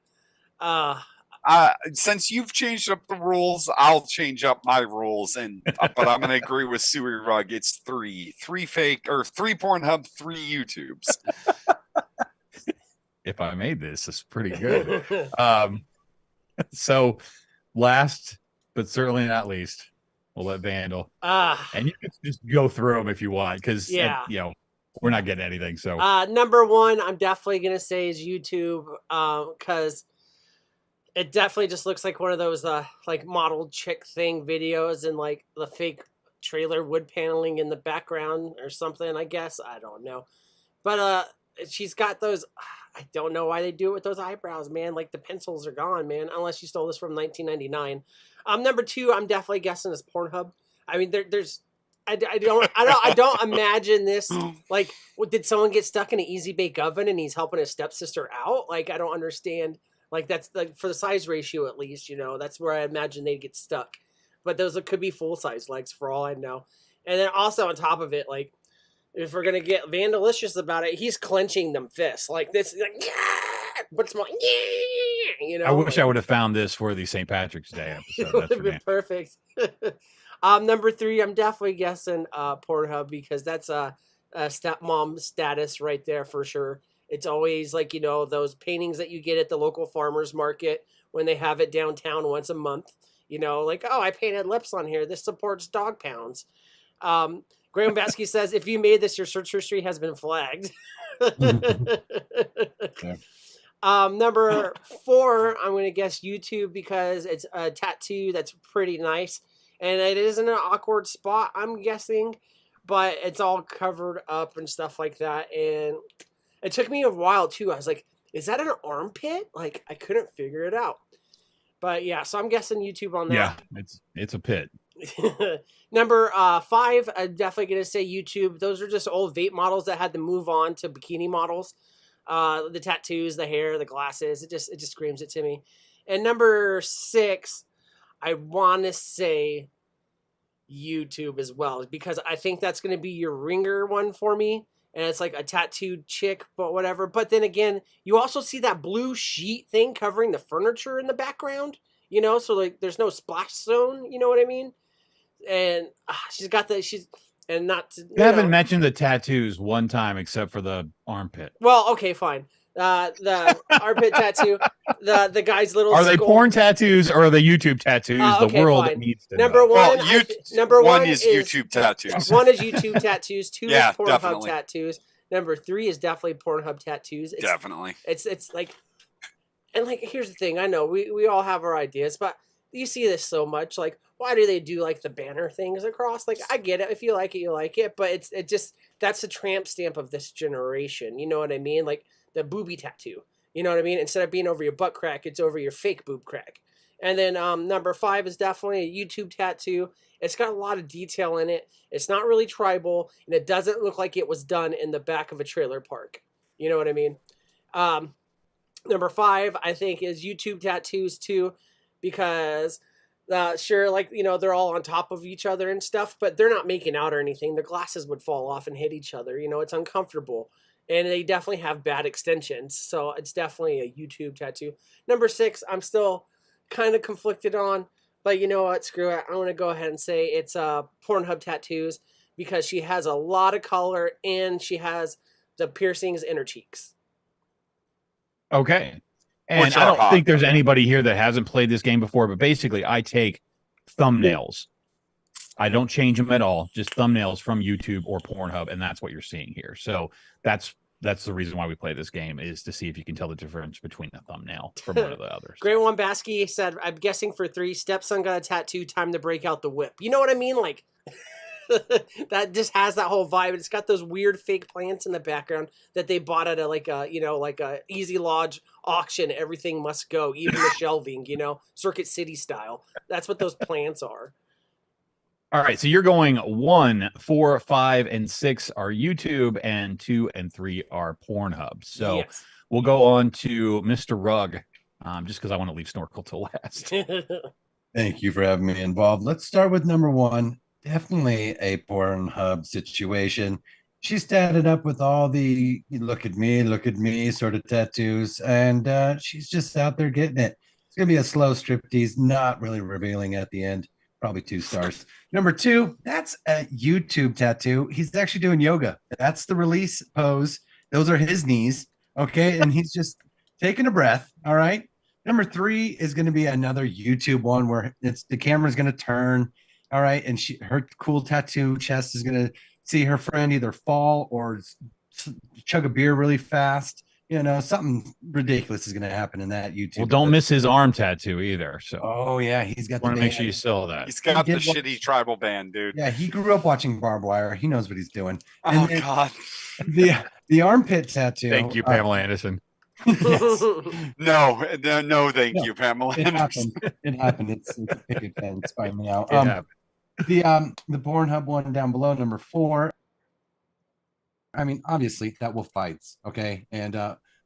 Since you've changed up the rules, I'll change up my rules, but I'm going to agree with Suey Rug. It's three fake or 3 Pornhub, 3 YouTubes. If I made this, it's pretty good. So last but certainly not least, we'll let Vandal. And you can just go through them if you want, because we're not getting anything. So number one, I'm definitely gonna say is YouTube, because it definitely just looks like one of those like model chick thing videos and like the fake trailer wood paneling in the background or something. I guess I don't know, but she's got those. I don't know why they do it with those eyebrows, man. Like the pencils are gone, man. Unless you stole this from 1999. Number two, I'm definitely guessing is Pornhub. I mean, there's. I don't imagine this. Like, did someone get stuck in an easy bake oven and he's helping his stepsister out? Like, I don't understand. Like, that's like for the size ratio, at least, that's where I imagine they'd get stuck. But those could be full size legs for all I know. And then also on top of it, like, if we're gonna get vandalicious about it, he's clenching them fists like this. Like, yeah, but it's more, yeah, I wish I would have found this for the St. Patrick's Day episode. It would have been perfect. Number three, I'm definitely guessing Pornhub, because that's a stepmom status right there for sure. It's always like, those paintings that you get at the local farmer's market when they have it downtown once a month. Like, oh, I painted lips on here. This supports dog pounds. Graham Baskey says, if you made this, your search history has been flagged. Number four, I'm going to guess YouTube, because it's a tattoo that's pretty nice. And it is in an awkward spot, I'm guessing. But it's all covered up and stuff like that. And it took me a while, too. I was like, is that an armpit? Like, I couldn't figure it out. But yeah, so I'm guessing YouTube on that. Yeah, it's a pit. Number five, I'm definitely going to say YouTube. Those are just old vape models that had to move on to bikini models. The tattoos, the hair, the glasses. It just screams it to me. And number six, I want to say YouTube as well, because I think that's going to be your ringer one for me. And it's like a tattooed chick, but whatever. But then again, you also see that blue sheet thing covering the furniture in the background, so like there's no splash zone, you know what I mean? And she's got and not to, you haven't mentioned the tattoos one time except for the armpit. Well, okay, fine. The armpit tattoo, the guy's little. Are they porn tattoos or are they YouTube tattoos? Okay, the world fine. needs to number know. one. Well, number one is YouTube tattoos. One is YouTube tattoos. Two Yeah, is Pornhub definitely. tattoos. Number three is definitely Pornhub tattoos. Definitely. It's like, and like, here's the thing. I know we all have our ideas, but you see this so much. Like, why do they do like the banner things across? Like, I get it. If you like it, you like it. But it just, that's the tramp stamp of this generation. You know what I mean? Like the booby tattoo. You know what I mean? Instead of being over your butt crack, it's over your fake boob crack. And then number five is definitely a YouTube tattoo. It's got a lot of detail in it. It's not really tribal, and it doesn't look like it was done in the back of a trailer park. You know what I mean? Number five, I think, is YouTube tattoos too, because sure, like, they're all on top of each other and stuff, but they're not making out or anything. Their glasses would fall off and hit each other. It's uncomfortable. And they definitely have bad extensions. So it's definitely a YouTube tattoo. Number six, I'm still kind of conflicted on. But you know what? Screw it. I'm going to go ahead and say it's Pornhub tattoos, because she has a lot of color and she has the piercings in her cheeks. Okay. And Which I are don't think there's anybody here that hasn't played this game before, but basically I take thumbnails. I don't change them at all, just thumbnails from YouTube or Pornhub, and that's what you're seeing here. So that's the reason why we play this game, is to see if you can tell the difference between the thumbnail from one of the others. Great One Baskey said, I'm guessing for three, stepson got a tattoo, time to break out the whip. You know what I mean? Like, that just has that whole vibe. It's got those weird fake plants in the background that they bought at like a Easy Lodge auction. Everything must go, even the shelving, Circuit City style. That's what those plants are. All right, so you're going 1, 4, 5, and 6 are YouTube, and 2 and 3 are Pornhub. So Yes. we'll go on to Mr. Rugg, just because I want to leave Snorkel till last. Thank you for having me involved. Let's start with number one. Definitely a Pornhub situation. She started up with all the look at me sort of tattoos, and she's just out there getting it. It's going to be a slow striptease, not really revealing at the end. Probably 2 stars. Number 2, that's a YouTube tattoo. He's actually doing yoga. That's the release pose. Those are his knees. Okay. And he's just taking a breath. All right. Number 3 is going to be another YouTube one where it's the camera's going to turn. All right. And her cool tattoo chest is going to see her friend either fall or chug a beer really fast. Something ridiculous is going to happen in that YouTube. Well, don't miss his arm tattoo either. So, oh yeah, he's got. Want to make sure you saw that. He's got the shitty tribal band, dude. Yeah, he grew up watching barbed wire. He knows what he's doing. Oh God, the armpit tattoo. Thank you, Pamela Anderson. Yes. No, thank you, Pamela. It happened. It happened. It's a picket fence by now. Yeah. The Pornhub one down below, number 4. I mean, obviously that wolf fights, okay, and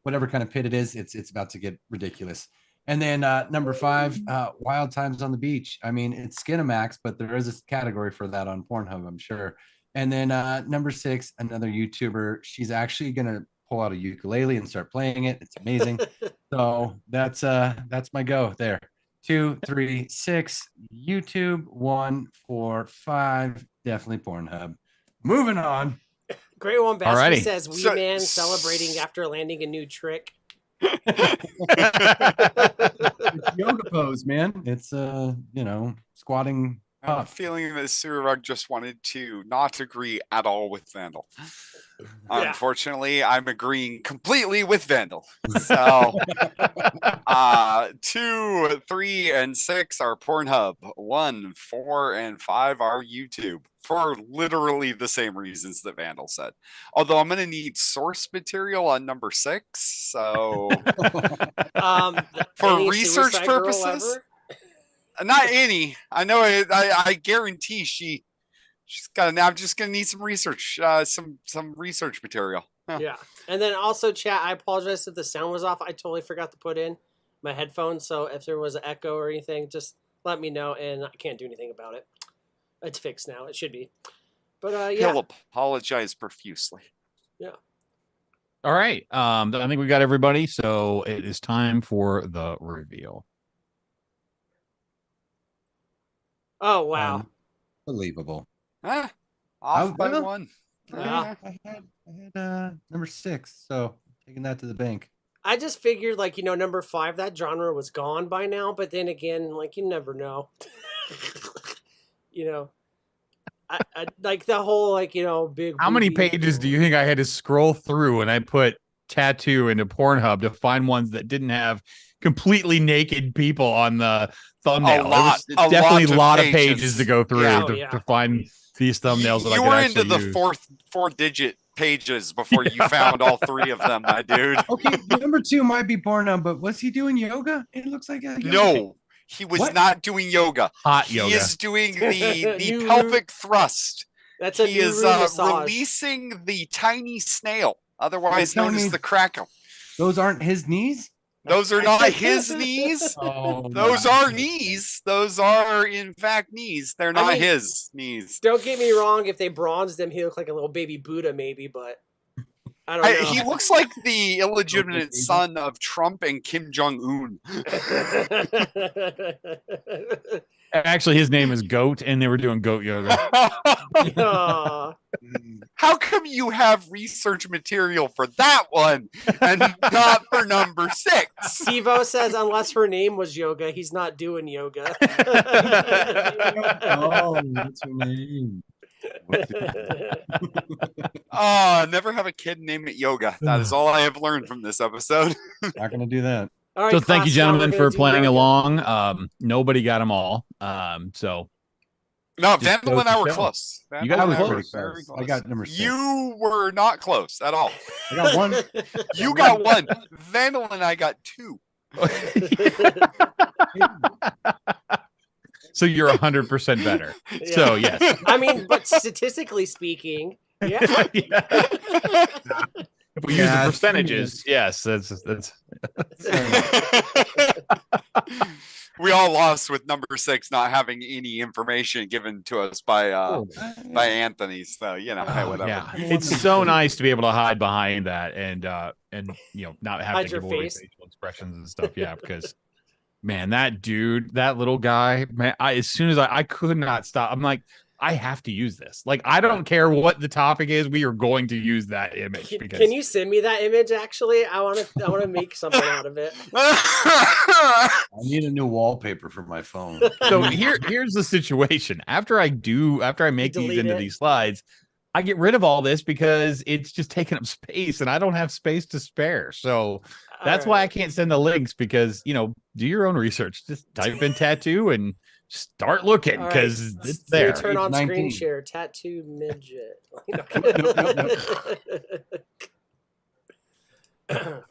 whatever kind of pit it is, it's about to get ridiculous. And then number 5, Wild Times on the Beach. I mean, it's Skinamax, but there is a category for that on Pornhub, I'm sure. And then number 6, another YouTuber. She's actually gonna pull out a ukulele and start playing it. It's amazing. So that's my go there. 2, 3, 6, YouTube. 1, 4, 5, definitely Pornhub. Moving on. Great one, Basky Alrighty. says, "Wee man celebrating after landing a new trick." It's yoga pose, man. It's squatting. I have a feeling that Sewer Rug just wanted to not agree at all with Vandal. Yeah. Unfortunately, I'm agreeing completely with Vandal. So 2, 3, and 6 are Pornhub. 1, 4, and 5 are YouTube. For literally the same reasons that Vandal said. Although I'm going to need source material on number 6. So for research purposes, not any. I know. I guarantee she's got. Now I'm just going to need some research. Some research material. Yeah, and then also, chat. I apologize if the sound was off. I totally forgot to put in my headphones. So if there was an echo or anything, just let me know, and I can't do anything about it. It's fixed now. It should be. But yeah. He'll apologize profusely. Yeah. All right. I think we got everybody. So it is time for the reveal. Oh wow. Unbelievable. Off by well, 1. Yeah. I had number 6, so taking that to the bank. I just figured, number 5, that genre was gone by now. But then again, you never know. I like the whole big. How many booby pages thing. do you think I had to scroll through when I put tattoo into Pornhub to find ones that didn't have completely naked people on the thumbnail? Definitely a lot of pages to go through to find these thumbnails. You were into the four-digit pages before you found all 3 of them, my dude. Okay, number 2 might be Pornhub, but was he doing yoga? It looks like a yoga. No. He was not doing yoga. He is doing the pelvic thrust. That's he is releasing the tiny snail, otherwise known as the Kraken. Those aren't his knees? Those are not his knees. Those are knees. Those are, in fact, knees. They're not his knees. Don't get me wrong. If they bronzed him, he looked like a little baby Buddha, maybe, but I don't know. He looks like the illegitimate son of Trump and Kim Jong-un. Actually, his name is Goat, and they were doing goat yoga. Yeah. How come you have research material for that one and not for number 6? Steve-O says, unless her name was Yoga, he's not doing yoga. Oh, what's her name? Never have a kid name it Yoga. That is all I have learned from this episode. Not gonna do that. All right, so thank you, gentlemen, for playing that. along. Nobody got them all. So no, Vandal and I were close. You guys were close. Very close. I got number 6. You were not close at all. I got 1. You got 1. Vandal and I got 2. So you're 100% better. Yeah. So yes. I mean, but statistically speaking, yeah. If we use the percentages, yes, that's we all lost with number 6 not having any information given to us by Anthony. So hey, whatever. Yeah, it's so nice to be able to hide behind that and not have Hide to your give away face. facial expressions and stuff. Yeah, because man, that dude, that little guy, man, as soon as I could not stop. I'm like, I have to use this. Like, I don't care what the topic is. We are going to use that image. Because... Can you send me that image? Actually, I want to make something out of it. I need a new wallpaper for my phone. So here's the situation. After I make these into these slides, I get rid of all this because it's just taking up space, and I don't have space to spare. So that's why I can't send the links, because do your own research. Just type in tattoo and start looking, because it's there. Turn on 19. screen share. Tattoo midget.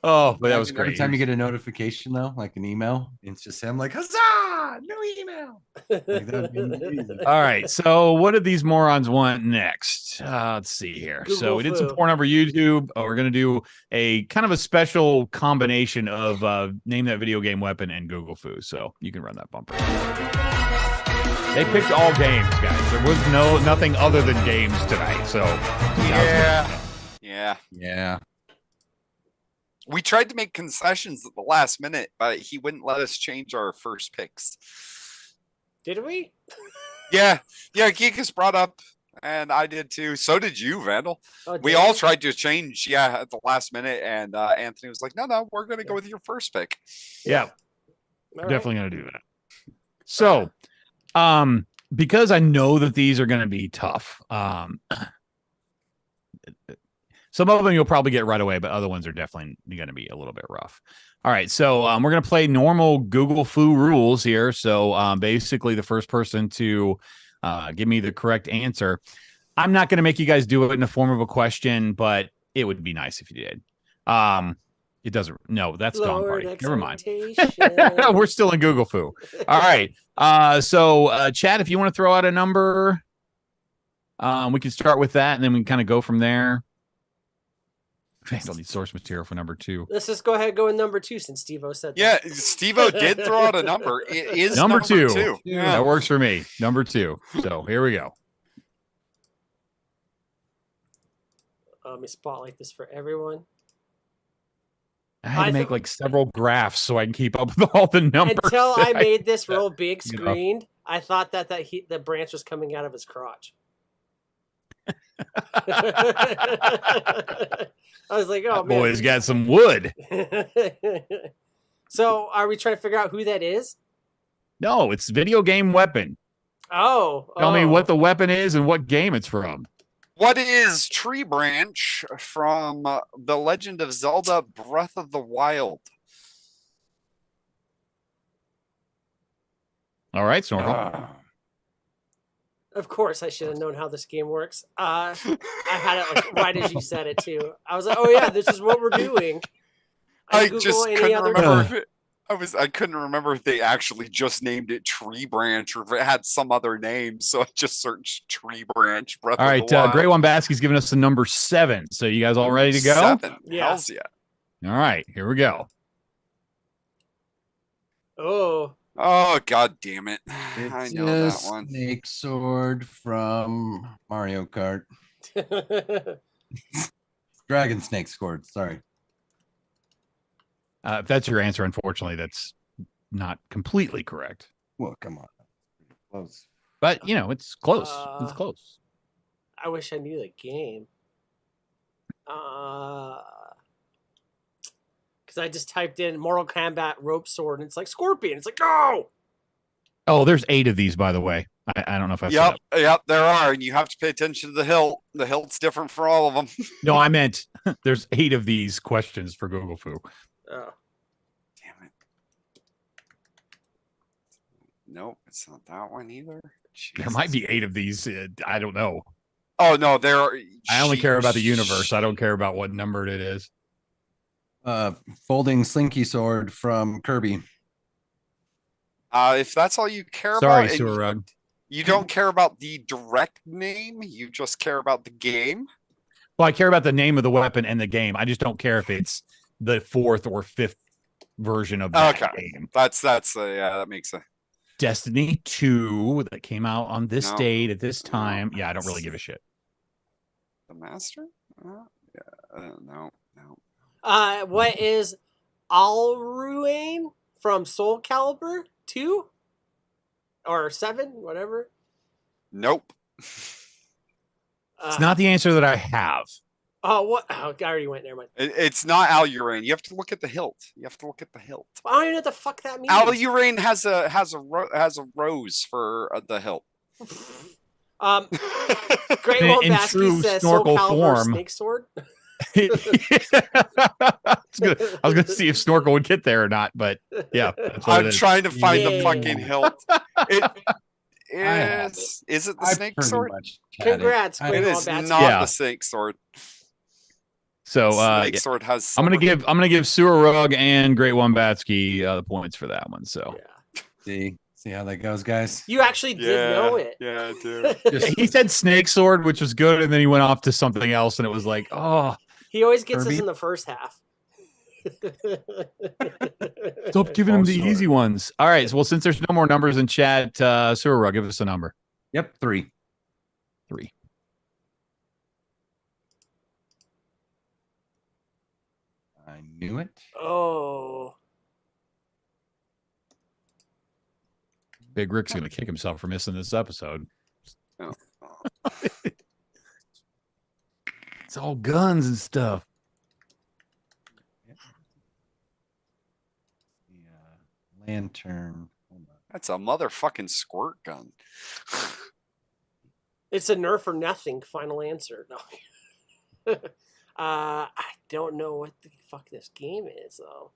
Oh, but that was Every great. time you get a notification, though, like an email, it's just him like, huzzah, new email. Like, that'd be amazing. All right, so what do these morons want next? Let's see here. So we did some porn over YouTube. We're going to do a kind of a special combination of Name That Video Game Weapon and Google Foo. So you can run that bumper. They picked all games, guys. There was nothing other than games tonight. So yeah. We tried to make concessions at the last minute, but he wouldn't let us change our first picks. Did we? Yeah. Geekus brought up, and I did too. So did you, Vandal. Oh, we all tried to change, at the last minute, and Anthony was like, no, we're going to go with your first pick. Yeah, definitely going to do that. So, because I know that these are going to be tough, some of them you'll probably get right away, but other ones are definitely going to be a little bit rough. All right, so we're going to play normal Google Foo rules here. So basically, the first person to give me the correct answer. I'm not going to make you guys do it in the form of a question, but it would be nice if you did. It doesn't. No, that's Gone Party. Never mind. We're still in Google Foo. All right. So Chad, if you want to throw out a number, we can start with that, and then we can kind of go from there. I don't need source material for number 2. Let's just go ahead and go with number 2 since Steve-O said that. Yeah, Steve-O did throw out a number. It is number 2. 2. Yeah. That works for me. Number 2. So here we go. Let me spotlight this for everyone. I had to make like several graphs so I can keep up with all the numbers. Until I made this real big screened, I thought that the branch was coming out of his crotch. I was like, oh, man. Boy's got some wood. So are we trying to figure out who that is? No, it's Video Game Weapon. Tell me what the weapon is and what game it's from. What is Tree Branch from The Legend of Zelda Breath of the Wild? All right, Snorkel. Of course, I should have known how this game works. I had it like right as you said it too. I was like, "Oh yeah, this is what we're doing." I just couldn't remember. I couldn't remember if they actually just named it Tree Branch or if it had some other name. So I just searched Tree Branch. Breath all right, Grey Wombaski's giving us the number 7. So you guys all ready to go? 7. Yeah. Hells yeah. All right, here we go. Oh, god damn it. It's I know that one. Snake Sword from Mario Kart. Dragon Snake Sword, sorry. If that's your answer, unfortunately, that's not completely correct. Well, come on. Close. But, it's close. It's close. I wish I knew the game. Because I just typed in Mortal Kombat rope sword, and it's like Scorpion. It's like, no! Oh, there's 8 of these, by the way. I don't know if I said that. Yep, there are. And you have to pay attention to the hilt. The hilt's different for all of them. No, I meant there's 8 of these questions for Google Foo. Oh. Damn it. Nope, it's not that one either. Jesus. There might be 8 of these. I don't know. Oh, no, there are. I only care about the universe. I don't care about what number it is. Folding Slinky Sword from Kirby. If that's all you care Sorry, about, and Sewer Rug. you don't care about the direct name, you just care about the game. Well, I care about the name of the weapon and the game. I just don't care if it's the 4th or 5th version of that game. That's yeah, that makes sense. Destiny 2 that came out on this No. date at this time. No. Yeah, I don't really give a shit. The Master? No. What is Alruane from Soul Calibur 2 or 7, whatever? Nope. It's not the answer that I have. Oh, what? Oh, I already went. Never mind. It's not Alurain. You have to look at the hilt. I don't even know what the fuck that means. Alurain has a rose for the hilt. Great In Wombatsky true says Soul Snorkel Calibur form. Snake Sword. I was gonna see if Snorkel would get there or not, but yeah. I'm trying to find the Yay. fucking hilt. Is it the snake sword? Congrats, It Great is Wombatsky. not the snake sword. So Snake sword has. I'm gonna give Sewer Rug and Great Wombatsky the points for that one. So Yeah. See how that goes, guys. You actually did know it. Yeah, I do. he said Snake Sword, which was good, and then he went off to something else, and it was like, oh, He always gets Kirby? us in the first half. stop giving him the Sword. easy ones. All right, well, since there's no more numbers in chat, Sewer Rug, give us a number. Yep, 3. 3. I knew it. Oh. Big Rick's gonna kick himself for missing this episode. Oh. It's all guns and stuff. The lantern. Hold on. That's a motherfucking squirt gun. It's a nerf or nothing final answer. No. I don't know what the fuck this game is, though.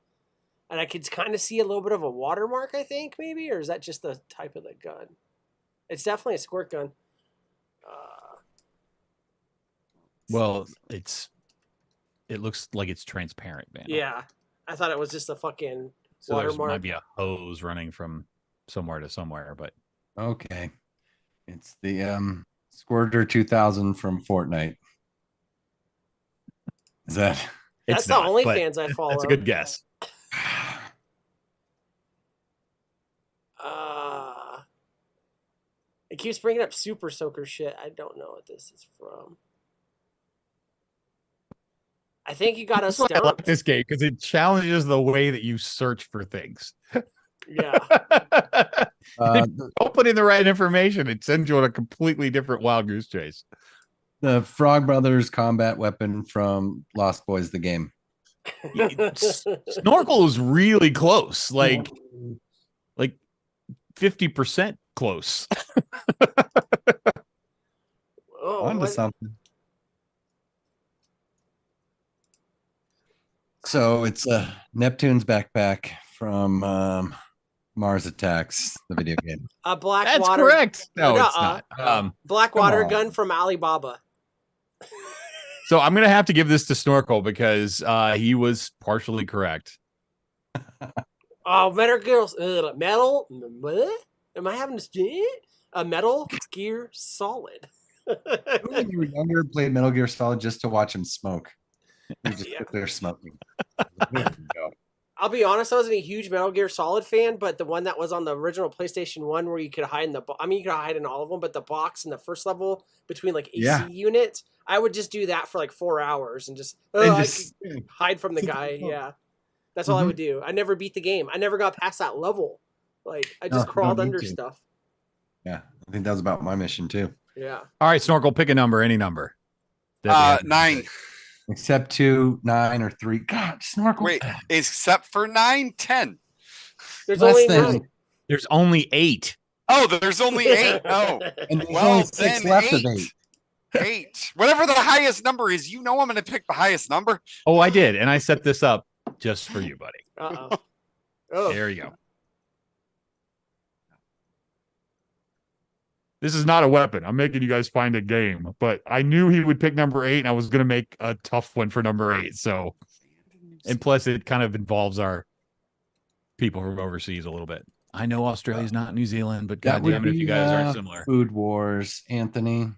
And I could kind of see a little bit of a watermark, I think, maybe? Or is that just the type of the gun? It's definitely a squirt gun. Well, it looks like it's transparent, man. Yeah. I thought it was just a fucking So there watermark. might be a hose running from somewhere to somewhere, but Okay. It's the Squirter 2000 from Fortnite. Is that? That's it's the not, only but fans I follow. That's a good guess. It keeps bringing up Super Soaker shit. I don't know what this is from. I think you got us That's why I like stumped. this game because it challenges the way that you search for things. Yeah. Don't put in the right information. It sends you on a completely different wild goose chase. The Frog Brothers combat weapon from Lost Boys, the game. Snorkel is really close, like 50% close. Oh, Onto what? something. So it's Neptune's backpack from Mars Attacks, the video game. A black That's water. correct. No, it's Nuh-uh. not. Black Come water on. gun from Alibaba. So I'm gonna have to give this to Snorkel because he was partially correct. Oh, Metal Gear. Metal. What? Am I having to spit? A Metal Gear Solid. When you were younger, played Metal Gear Solid just to watch him smoke. You just Yeah. sit there smoking. There you go. I'll be honest, I wasn't a huge Metal Gear Solid fan, but the one that was on the original PlayStation 1 where you could hide in you could hide in all of them, but the box in the first level between like AC Yeah. units, I would just do that for like 4 hours and just, And I just- could hide from the Sit guy. there. Yeah. That's all I would do. I never beat the game. I never got past that level. Like, I just No, crawled don't need under to. stuff. Yeah, I think that was about my mission too. Yeah. All right, Snorkel, pick a number, any number. that we have. 9. Except 2, 9, or 3. God, Snorkel. Wait, except for 9, 10. There's Less only than- 9. There's only 8. Oh, there's only 8. Oh, And there's well, only 6 then left 8. of 8. 8. Whatever the highest number is, you know I'm going to pick the highest number. Oh, I did, and I set this up just for you, buddy. Uh-oh. Oh. There you go. This is not a weapon. I'm making you guys find a game, but I knew he would pick number 8, and I was going to make a tough one for number 8. So, and plus, it kind of involves our people from overseas a little bit. I know Australia's not New Zealand, but That would goddamn it if you be, guys aren't similar. Food Wars, Anthony.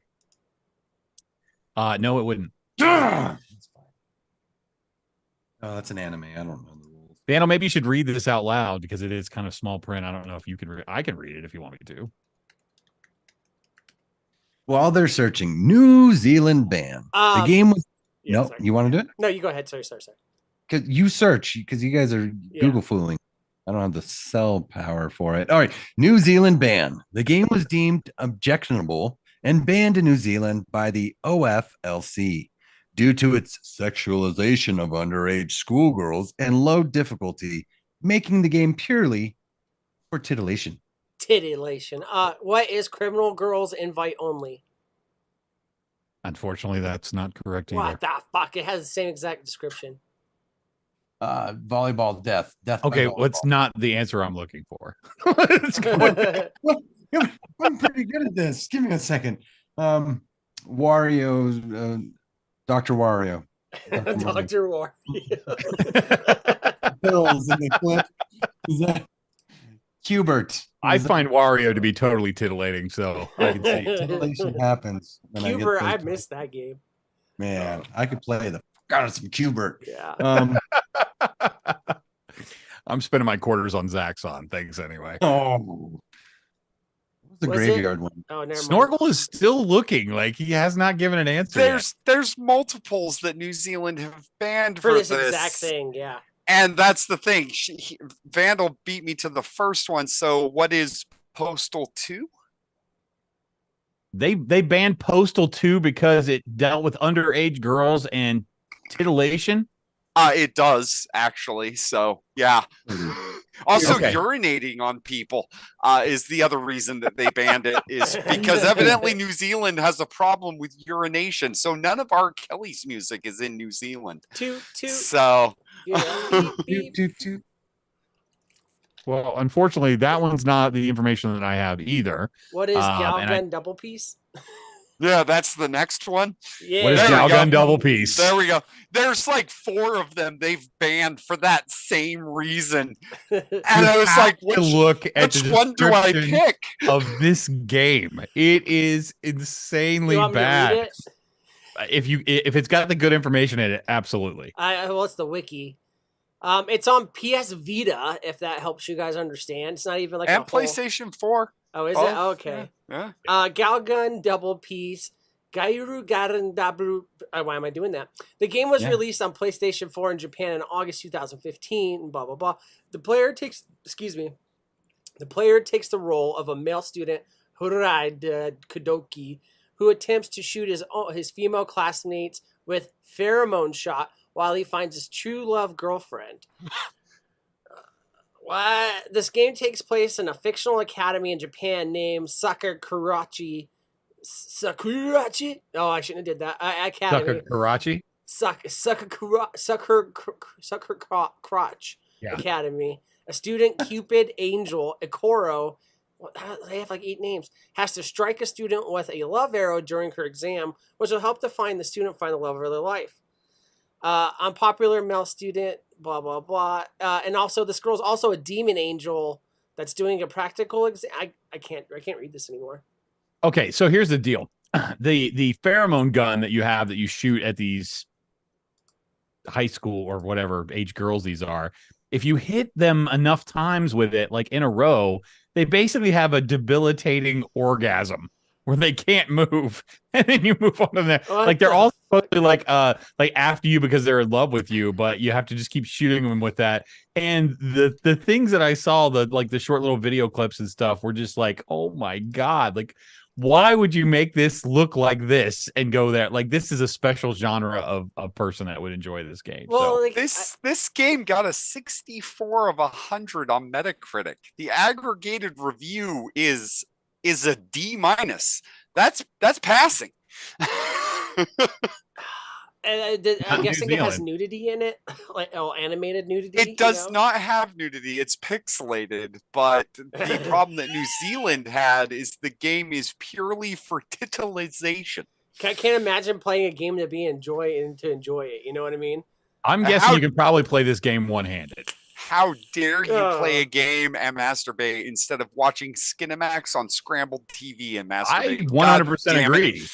No, it wouldn't. That's fine. Oh, that's an anime. I don't know the rules. Daniel, maybe you should read this out loud because it is kind of small print. I don't know if you can. I can read it if you want me to. While they're searching, New Zealand ban. The game was. Yeah, No, sorry. you want to do it? No, you go ahead. Sorry. Because you search, because you guys are Google fooling. I don't have the cell power for it. All right. New Zealand ban. The game was deemed objectionable and banned in New Zealand by the OFLC due to its sexualization of underage schoolgirls and low difficulty, making the game purely for titillation. Titillation. What is criminal girls invite only? Unfortunately, that's not correct either. What the fuck? It has the same exact description. Volleyball death. Death. Okay, what's not the answer I'm looking for? Let's go with- I'm pretty good at this. Give me a second. Wario, Dr. Wario. Dr. War. Bills in the clip. Is that Hubert? I find Wario to be totally tittillating, so I can see. Titillation happens. when I get Cuber, I those- missed that game. Man, I could play the out of some Cubert. Yeah. I'm spending my quarters on Zaxxon. Thanks anyway. Oh, the Was graveyard one. Oh, never mind. Snorkel is still looking like he has not given an answer yet. There's multiples that New Zealand have banned For this exact thing, yeah. And that's the thing. Vandal beat me to the first one. So what is Postal 2? They banned Postal 2 because it dealt with underage girls and titillation. It does actually. So yeah. Also, Okay. urinating on people is the other reason that they banned it, is because evidently New Zealand has a problem with urination. So none of R. Kelly's music is in New Zealand. Two. So Yeah, beep, beep. Well, unfortunately, that one's not the information that I have either. What is Gal and I- Gun double piece? yeah, that's the next one. Yeah. What is There we Galgun go. double piece? There we go. There's like 4 of them they've banned for that same reason. And I was like, To which look at the one do I description pick? of this game. It is You insanely want me to read bad. it? If it's got the good information in it, absolutely. Well, it's the wiki. It's on PS Vita, if that helps you guys understand. It's not even like And a whole... PlayStation 4. Oh, is both, it? Okay. Yeah. Galgun double piece. Gairu Garan Dabru. Why am I doing that? The game was released on PlayStation 4 in Japan in August 2015. Blah blah blah. The player takes the role of a male student, Hurai Kudoki, who attempts to shoot his female classmates with pheromone shot while he finds his true love girlfriend. What? This game takes place in a fictional academy in Japan named Sakurachi. Oh, I shouldn't have did that. Academy. Karachi? Sucker Crotch Academy. A student, Cupid, Angel, Ikoro, they have like 8 names, has to strike a student with a love arrow during her exam, which will help the student find the love of their life. Unpopular male student, blah, blah, blah. And also, this girl's also a demon angel that's doing a practical exam. I can't read this anymore. Okay, so here's the deal. The pheromone gun that you have that you shoot at these high school or whatever age girls these are, if you hit them enough times with it, like in a row, they basically have a debilitating orgasm where they can't move, and then you move on to them. Like they're all supposed to like after you because they're in love with you, but you have to just keep shooting them with that. And the things that I saw, the short little video clips and stuff, were just like, oh my god, like why would you make this look like this and go there? Like this is a special genre of a person that would enjoy this game. Well, so like, This game got a 64 of 100 on Metacritic. The aggregated review is a D-. That's passing. I'm guessing it has nudity in it, like animated nudity. It does not have nudity. It's pixelated, but the problem that New Zealand had is the game is purely for titillization. I can't imagine playing a game to enjoy it. You know what I mean? I'm guessing you can probably play this game one-handed. How dare you play a game and masturbate instead of watching Skinamax on scrambled TV and I masturbate? 100% agree.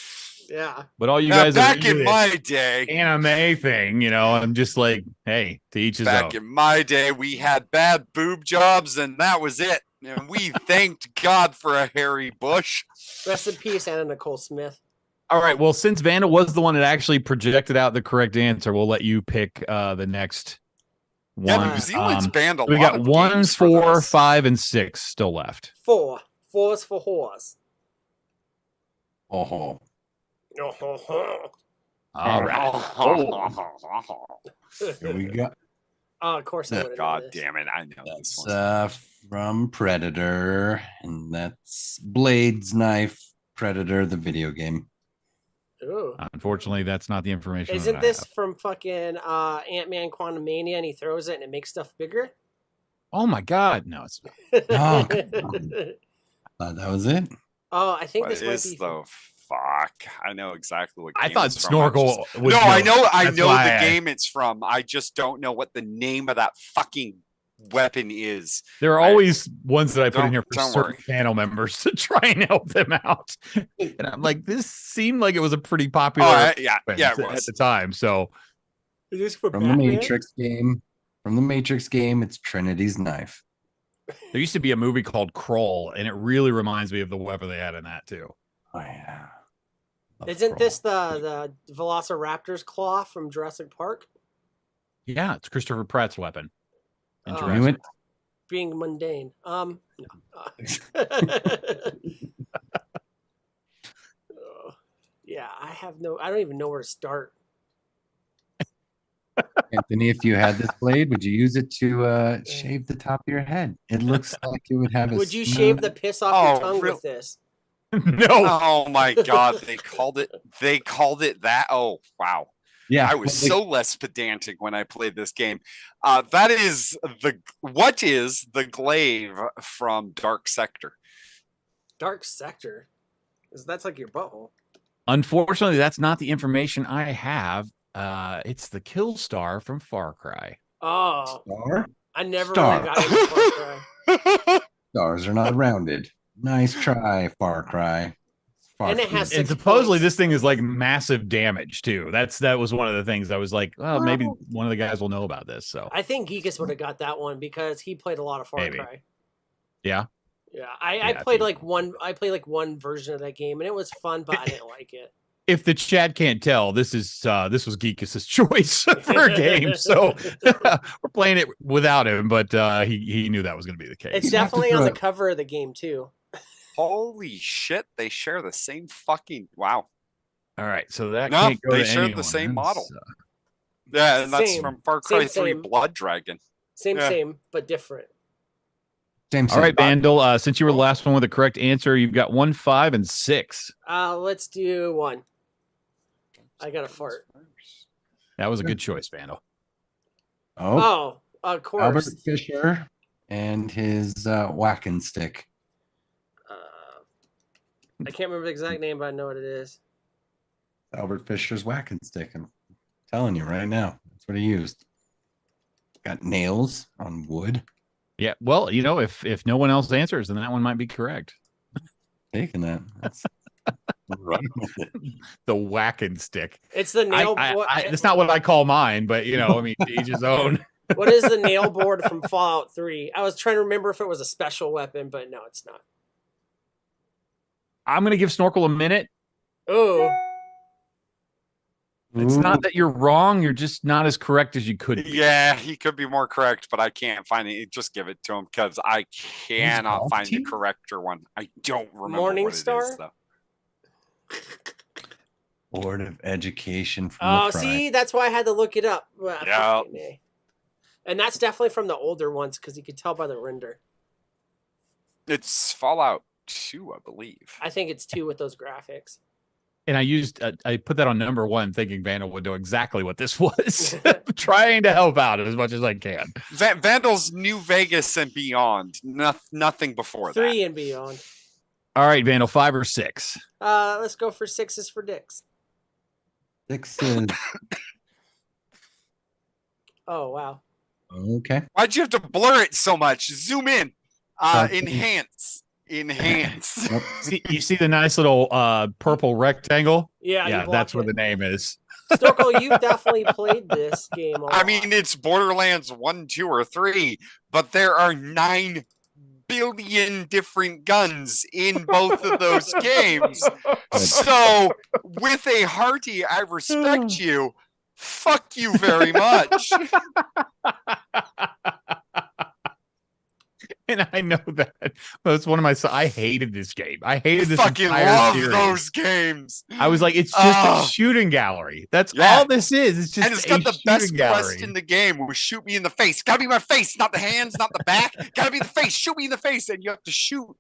Yeah. But all you guys are back into in this my day, anime thing, I'm just like, hey, to each his back own. in my day, we had bad boob jobs, and that was it. And we thanked God for a hairy bush. Rest in peace, Anna Nicole Smith. All right. Well, since Vanda was the one that actually projected out the correct answer, we'll let you pick the next one. Yeah, New Zealand's banned a we lot got of 1, games 4, for this. 5, and 6 still left. 4. 4 is for whores. Oh, All right. here we go. Oh, of course I would have God known this. damn it! I know this That's one. from Predator, and that's Blade's Knife Predator, the video game. Ooh. Unfortunately, that's not the information. Isn't that I this have. from fucking Ant-Man Quantumania and he throws it and it makes stuff bigger? Oh my God! No, it's Oh, that was it. Oh, I think What this might is be. the fuck? I know exactly what. I game thought it's from. Snorkel was. No, I know That's the why game it's from. I just don't know what the name of that fucking weapon is. There are always ones that I put in here for Don't certain worry. panel members to try and help them out. And I'm like, this seemed like it was a pretty Oh, popular yeah, weapon it at was. the time. So Is this for From the Batman? Matrix game. From the Matrix game, it's Trinity's knife. there used to be a movie called Kroll, and it really reminds me of the weapon they had in that too. Oh yeah. Love Isn't Kroll. this the Velociraptor's claw from Jurassic Park? Yeah, it's Christopher Pratt's weapon. in Oh. Jurassic Knew it? Being mundane. No. Oh, yeah, I don't even know where to start. Anthony, if you had this blade, would you use it to shave the top of your head? It looks like it would have a Would you smooth- shave the piss off Oh, your tongue real- with this? no. Oh my God! They called it that. Oh wow! Yeah. I was but, like, so less pedantic when I played this game. What is the glaive from Dark Sector? Dark Sector? That's like your butthole. Unfortunately, that's not the information I have. It's the kill star from Far Cry. Oh, Star? I never Star. really got into Far Cry. Stars are not rounded. Nice try, Far Cry. Far And it from has And 6 supposedly points. this thing is like massive damage too. That was one of the things I was like, well, maybe one of the guys will know about this. So I think Geekus would have got that one because he played a lot of Far Maybe. Cry. yeah. Yeah, I I played think- like one. I played like one version of that game, and it was fun, but I didn't like it. If the chat can't tell, this was Geekus' choice for a game. So we're playing it without him, but he knew that was going to be the case. It's You have to definitely on throw the it. cover of the game too. Holy shit! They share the same fucking wow. All right, so that No, can't go they to share the anyone. same That's, model. Yeah, and that's Same. from Far Cry 3 Same. Blood Dragon. Same, Yeah. same, but different. Same. All right, same. Vandal. Since you were the last one with the correct answer, you've got 1, 5, and 6. Let's do 1. I got a fart. That was a good choice, Vandal. Oh, Oh, of course. Albert Fisher and his whacking stick. I can't remember the exact name, but I know what it is. Albert Fisher's whacking stick. I'm telling you right now. That's what he used. Got nails on wood. Yeah. Well, if no one else answers, then that one might be correct. Taking that. That's right with it. The whacking stick. It's the nail. That's not what I call mine, but I mean, to each his own. What is the nail board from Fallout 3? I was trying to remember if it was a special weapon, but no, it's not. I'm going to give Snorkel a minute. Oh, It's Ooh. not that you're wrong. You're just not as correct as you could be. Yeah, he could be more correct, but I can't find it. Just give it to him because I cannot golf find the team? correcter one. I don't remember Morning what Star? it is though. Board of Education from oh, the Fry. see, that's why I had to look it up. Well, Yeah. fucking A. And that's definitely from the older ones because you could tell by the render. It's Fallout 2, I believe. I think it's 2 with those graphics. And I put that on number 1, thinking Vandal would know exactly what this was. Trying to help out as much as I can. Vandal's New Vegas and beyond. Nothing before 3 and beyond. All right, Vandal, 5 or 6. Let's go for 6s for dicks. 6 is Oh, wow. Okay. Why'd you have to blur it so much? Zoom in. Okay. Enhance. Nope. You see the nice little purple rectangle? Yeah, you Yeah, block that's what it. the name is. Storkel, you've definitely played this game a lot. I mean, it's Borderlands 1, 2, or 3, but there are 9 billion different guns in both of those games. So, with a hearty, I respect you, fuck you very much. And I know that, but it's one of my. I hated this game. I hated this Fucking entire love series. those games. I was like, it's just a shooting gallery. That's all this is. It's just and it's got the best gallery. quest in the game. Where shoot me in the face. Gotta be my face, not the hands, not the back. Gotta be the face. Shoot me in the face, and you have to shoot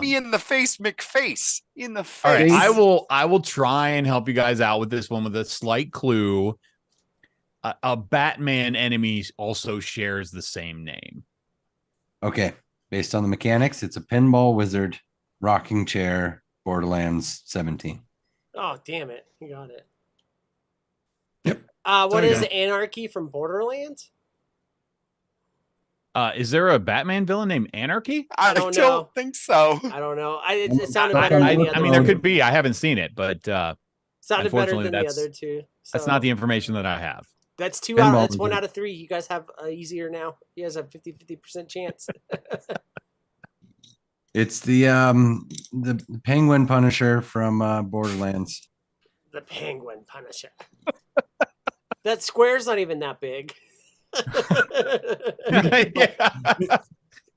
me in the face, McFace. In the face. All right, I will try and help you guys out with this one with a slight clue. A Batman enemy also shares the same name. Okay. Based on the mechanics, it's a pinball wizard, rocking chair, Borderlands 17. Oh, damn it. You got it. Yep. What is Anarchy from Borderlands? Is there a Batman villain named Anarchy? I don't know. think so. I don't know. It sounded better than the other I mean, there two. could be. I haven't seen it, but Sounded better unfortunately, than the other two. So that's not the information that I have. That's Pinball that's 1 wizard. out of 3. You guys have easier now. You guys have 50% chance. It's the Penguin Punisher from Borderlands. The Penguin Punisher. That square's not even that big. Yeah.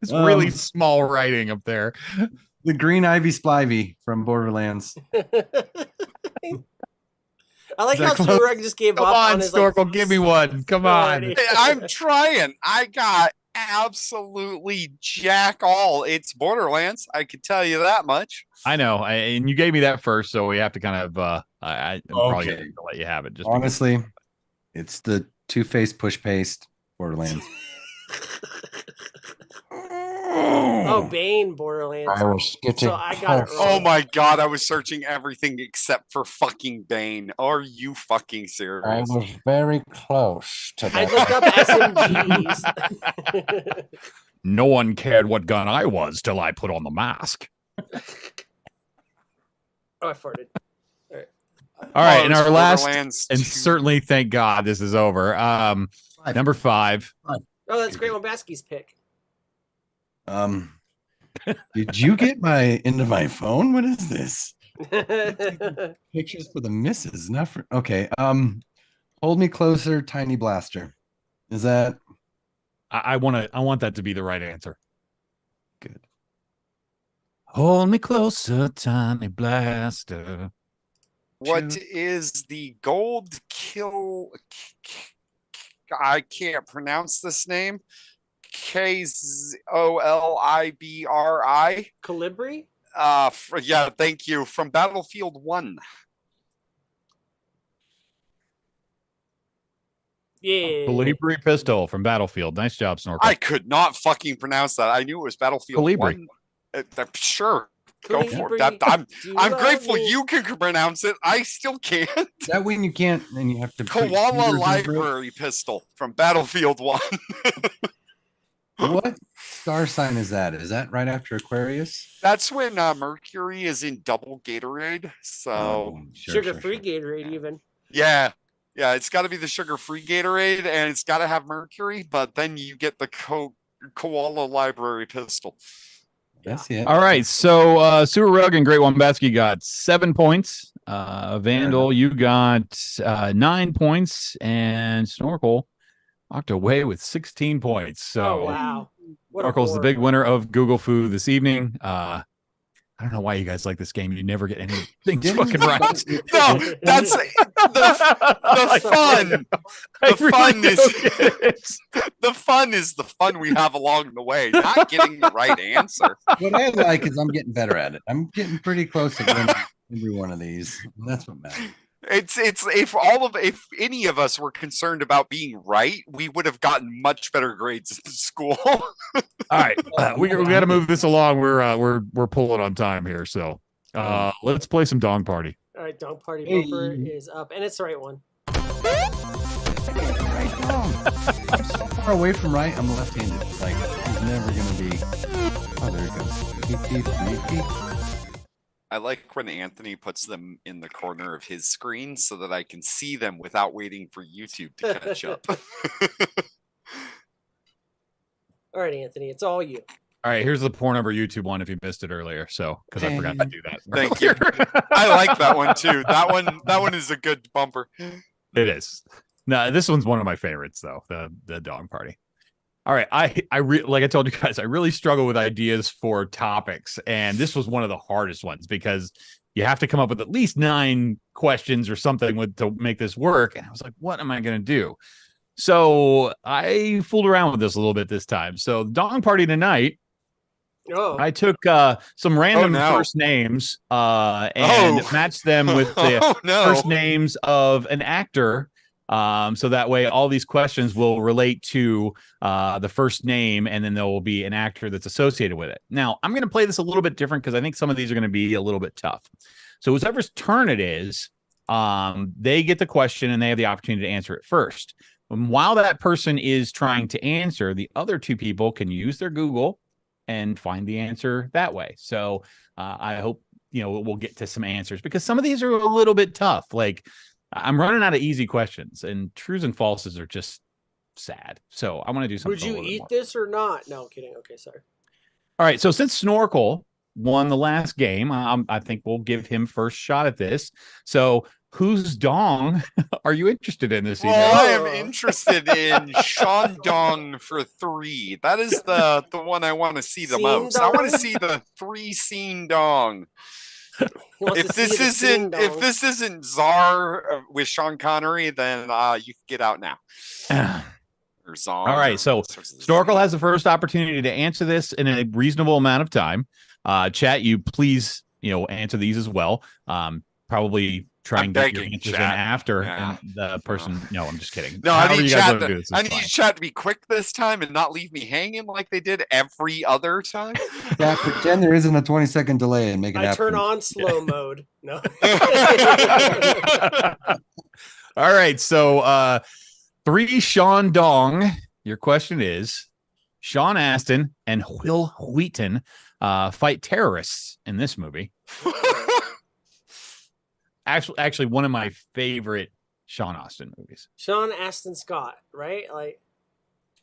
It's really small writing up there. The Green Ivy Spivey from Borderlands. I like Is how that close? Sureg just gave Come up on, on his Storkel, give me one. Come on. already. I'm trying. I got absolutely jack all. It's Borderlands. I can tell you that much. I know, and you gave me that first, so we have to kind of. I'm probably Okay. going to let you have it. Just Honestly, it's the Two-Face push paste Borderlands. Oh, Bane Borderlands. I was getting So I got it Oh wrong. my god, I was searching everything except for fucking Bane. Are you fucking serious? very close to I looked up SMGs. no one cared what gun I was till I put on the mask. Oh, I farted. All right, Oh, and it's our last, Borderlands and 2. certainly thank God this is over. Number 5. Oh, that's Great Wombaski's pick. Did you get into my phone? What is this? Pictures for the misses, not for. Okay. Hold Me Closer, Tiny Blaster. Is that I want that to be the right answer. good? Hold me closer, tiny blaster. What is the gold kill? I can't pronounce this name. Kolibri. Colibri? Yeah, thank you. From Battlefield 1. Yeah. Colibri pistol from Battlefield. Nice job, Snorkel. I could not fucking pronounce that. I knew it was Battlefield Colibri. 1. Sure. Go for it. Colibri, I'm do grateful love you can pronounce it. I still can't. That when you can't, then you have to. put Koala fingers over it. Library Pistol from Battlefield 1. What star sign is that? Is that right after Aquarius? That's when Mercury is in double Gatorade. So, Oh, Sugar-free Gatorade, even. yeah. Yeah, it's got to be the sugar-free Gatorade, and it's got to have Mercury, but then you get the Koala Library Pistol. That's it. All right, so Sewer Rug and Great Wombatsky got 7 points. Vandal, you got 9 points, and Snorkel walked away with 16 points. So Oh, wow. What a Snorkel's the whore. big winner of Google Foo this evening. I don't know why you guys like this game. You never get anything fucking right. No, that's the fun. The fun is the fun we have along the way, not getting the right answer. What I like is I'm getting better at it. I'm getting pretty close to winning every one of these. And that's what matters. It's if any of us were concerned about being right, we would have gotten much better grades in school. All right, we got to move this along. We're pulling on time here, so let's play some Dong Party. All right, Dog Party Bumper is up, and it's the right one. I'm so far away from right. I'm left-handed. Like, he's never gonna be. Oh, there it goes. Beep, beep, beep, beep. I like when Anthony puts them in the corner of his screen so that I can see them without waiting for YouTube to catch up. All right, Anthony, it's all you. All right, here's the poor number YouTube one if you missed it earlier. So because I forgot to do that. Thank you. I like that one too. That one is a good bumper. It is. No, this one's one of my favorites though. The dog party. All right, like I told you guys, I really struggle with ideas for topics, and this was one of the hardest ones because you have to come up with at least 9 questions or something to make this work. And I was like, what am I going to do? So I fooled around with this a little bit this time. So the dog party tonight, I took some random first names and matched them with the first names of an actor. So that way all these questions will relate to the first name, and then there will be an actor that's associated with it. Now, I'm going to play this a little bit different because I think some of these are going to be a little bit tough. So whoever's turn it is, they get the question and they have the opportunity to answer it first. And while that person is trying to answer, the other 2 people can use their Google and find the answer that way. So I hope, we'll get to some answers because some of these are a little bit tough. Like, I'm running out of easy questions, and trues and falses are just sad. So I want to do something. Would you eat this or not? No, I'm kidding. Okay, sorry. All right. So since Snorkel won the last game, I think we'll give him first shot at this. So whose dong are you interested in this evening? Well, I am interested in Sean Dong for 3. That is the one I want to see the most. I want to see the 3 scene dong. If this isn't Czar with Sean Connery, then you can get out now. Or Czar. All right, so Snorkel has the first opportunity to answer this in a reasonable amount of time. Chat, you please, answer these as well. Probably try and get your answers in after the person. No, I'm just kidding. No, I need chat to be quick this time and not leave me hanging like they did every other time. Yeah, pretend there isn't a 20-second delay and make it happen. I turn on slow mode. No. All right, so 3 Sean Dong. Your question is: Sean Astin and Will Wheaton fight terrorists in this movie. Actually, one of my favorite Sean Astin movies. Sean Astin Scott, right? Like,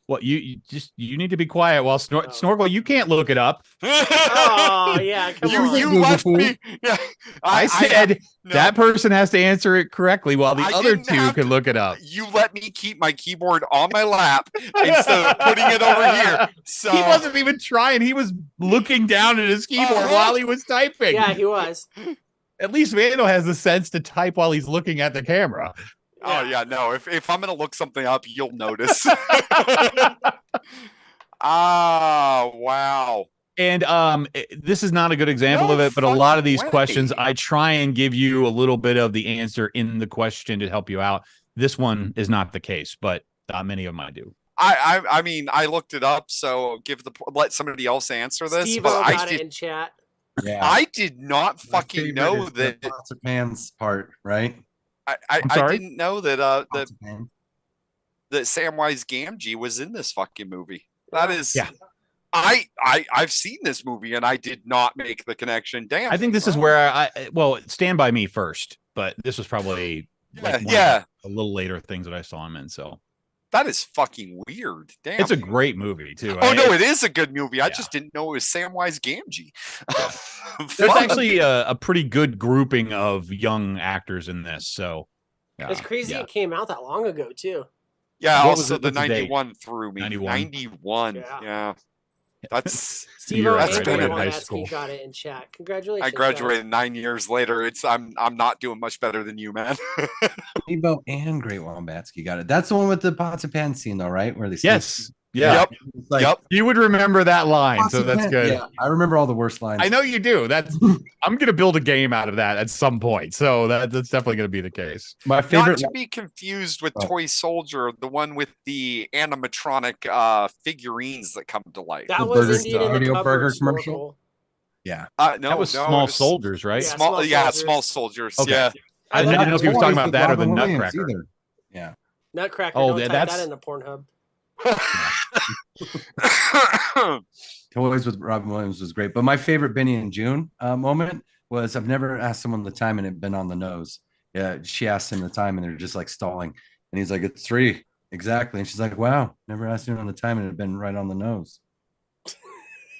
well, you need to be quiet while Snorkel. You can't look it up. Oh yeah, come on. You left me. Yeah, I said that person has to answer it correctly while the other 2 can look it up. You let me keep my keyboard on my lap instead of putting it over here. So he wasn't even trying. He was looking down at his keyboard while he was typing. Yeah, he was. At least Vando has the sense to type while he's looking at the camera. Oh yeah, no. If I'm gonna look something up, you'll notice. Wow. And this is not a good example of it, but a lot of these questions, I try and give you a little bit of the answer in the question to help you out. This one is not the case, but many of them I do. I mean, I looked it up, so let somebody else answer this. Steve got it in chat. Yeah. I did not fucking know that. Lots of pants part, right? I didn't know that that Samwise Gamgee was in this fucking movie. That is, I've seen this movie and I did not make the connection. Damn. I think this is where Stand By Me first, but this was probably a little later things that I saw him in. So that is fucking weird. Damn. It's a great movie too. Oh no, it is a good movie. I just didn't know it was Samwise Gamgee. There's actually a pretty good grouping of young actors in this. So it's crazy it came out that long ago too. Yeah, also the 91 threw me. 91. Yeah. That's Steve high school. Got it in chat. Congratulations. I graduated 9 years later. I'm not doing much better than you, man. Steve and Great Wombatsky got it. That's the one with the pots and pans scene, though, right? Where they Yeah. Yep. You would remember that line, so that's good. Yeah, I remember all the worst lines. I know you do. I'm gonna build a game out of that at some point. So that's definitely gonna be the case. My favorite, not to be confused with Toy Soldier, the one with the animatronic figurines that come to life. That was Indian in the burger commercial. commercial. Yeah. No, that was Small Soldiers, right? Small Soldiers. Okay. Yeah. I didn't know if he was talking about that or the Nutcracker. Yeah. Nutcracker. Oh, Don't type that's- that into Pornhub. Toys with Robin Williams was great, but my favorite Benny and June moment was I've never asked someone the time and it been on the nose. Yeah, she asked him the time and they're just like stalling, and he's like, "It's 3 exactly," and she's like, "Wow, never asked him on the time and it had been right on the nose."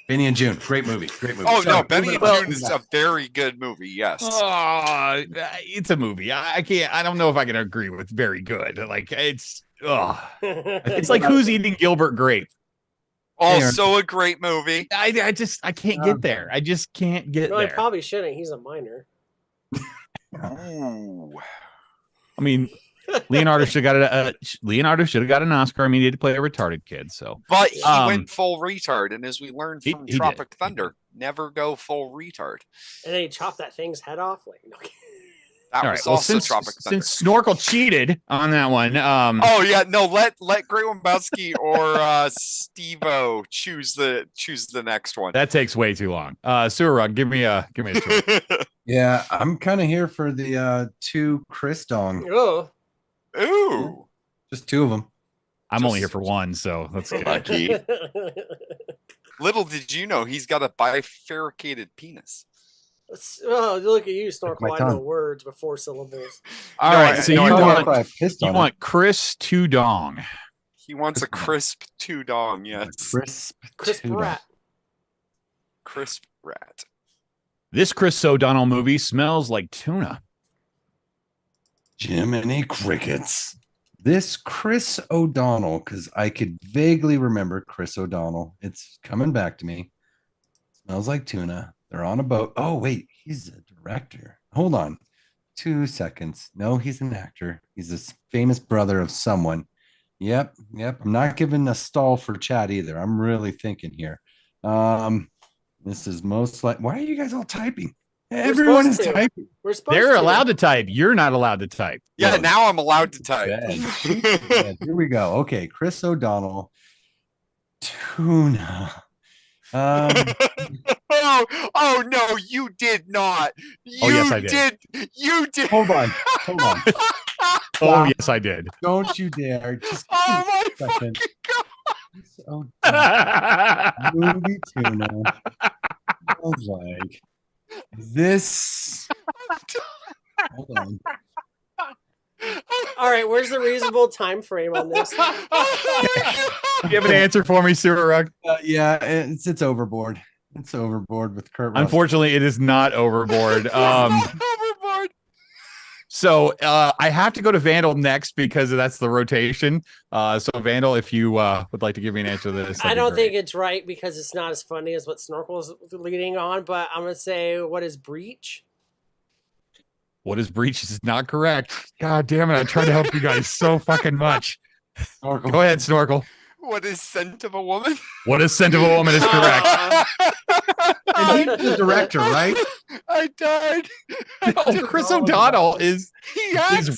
Benny and June, great movie, great movie. Oh Sorry, no, Benny and moving on. June is a very good movie. Yes. Oh, it's a movie. I can't. I don't know if I can agree with very good. Like it's. It's like Who's Eating Gilbert Grape. Also a great movie. I can't get there. I just can't get No, I there. probably shouldn't. He's a minor. Ooh. I mean, Leonardo should have got an Oscar. I mean, he had to play a retarded kid. So, But he Um, went full retard, and as we learned he- from he did. Tropic Thunder, never go full retard. And then he chopped that thing's head off. Like, no. That all was right. Well, also Tropic Thunder. since Snorkel cheated on that one, Oh yeah, no, let Great Wombowski or Steve-O choose the next one. that takes way too long. Sewer Rug, give me a choice. Yeah, I'm kind of here for the 2 Chris Dong, Oh. Ooh. just 2 of them. I'm only here for one, so let's go. Lucky. Little did you know he's got a bifurcated penis. Oh, look at you, Snorkel. my I know tongue. words but 4 syllables. All No, right, I- so no, you I want don't. you want Chris to Dong. He wants a crisp 2 dong, yes. Crisp two rat. Crisp rat. This Chris O'Donnell movie smells like tuna. Jiminy Crickets. This Chris O'Donnell, because I could vaguely remember Chris O'Donnell. It's coming back to me. Smells like tuna. They're on a boat. Oh, wait, he's a director. Hold on. 2 seconds. No, he's an actor. He's a famous brother of someone. Yep. I'm not giving a stall for chat either. I'm really thinking here. This is most like, why are you guys all typing? Everyone is supposed to. typing. We're supposed They're to. allowed to type. You're not allowed to type. Yeah, Well, now I'm allowed to type. Yeah, here we go. Okay, Chris O'Donnell. Tuna. Oh no, you did not. Oh, yes, I did. You did. Hold on. Oh, yes, I did. Don't you dare. Just Oh my give me a second. fucking god. Chris O'Donnell. Movie tuna. I was like, this. Hold on. All right, where's the reasonable time frame on this? You have an answer for me, Sewer Rug? Yeah, it's overboard. It's overboard with Kurt Russell. Unfortunately, it is not overboard. Overboard. So I have to go to Vandal next because that's the rotation. So Vandal, if you would like to give me an answer to this, I don't think it's right because it's not as funny as what Snorkel's leading on, but I'm going to say, what is Breach? What is Breach is not correct. God damn it! I tried to help you guys so fucking much. Snorkel. Go ahead, Snorkel. What is Scent of a Woman? What is Scent of a Woman is correct. And he's the director, right? I died. Oh, Chris O'Donnell is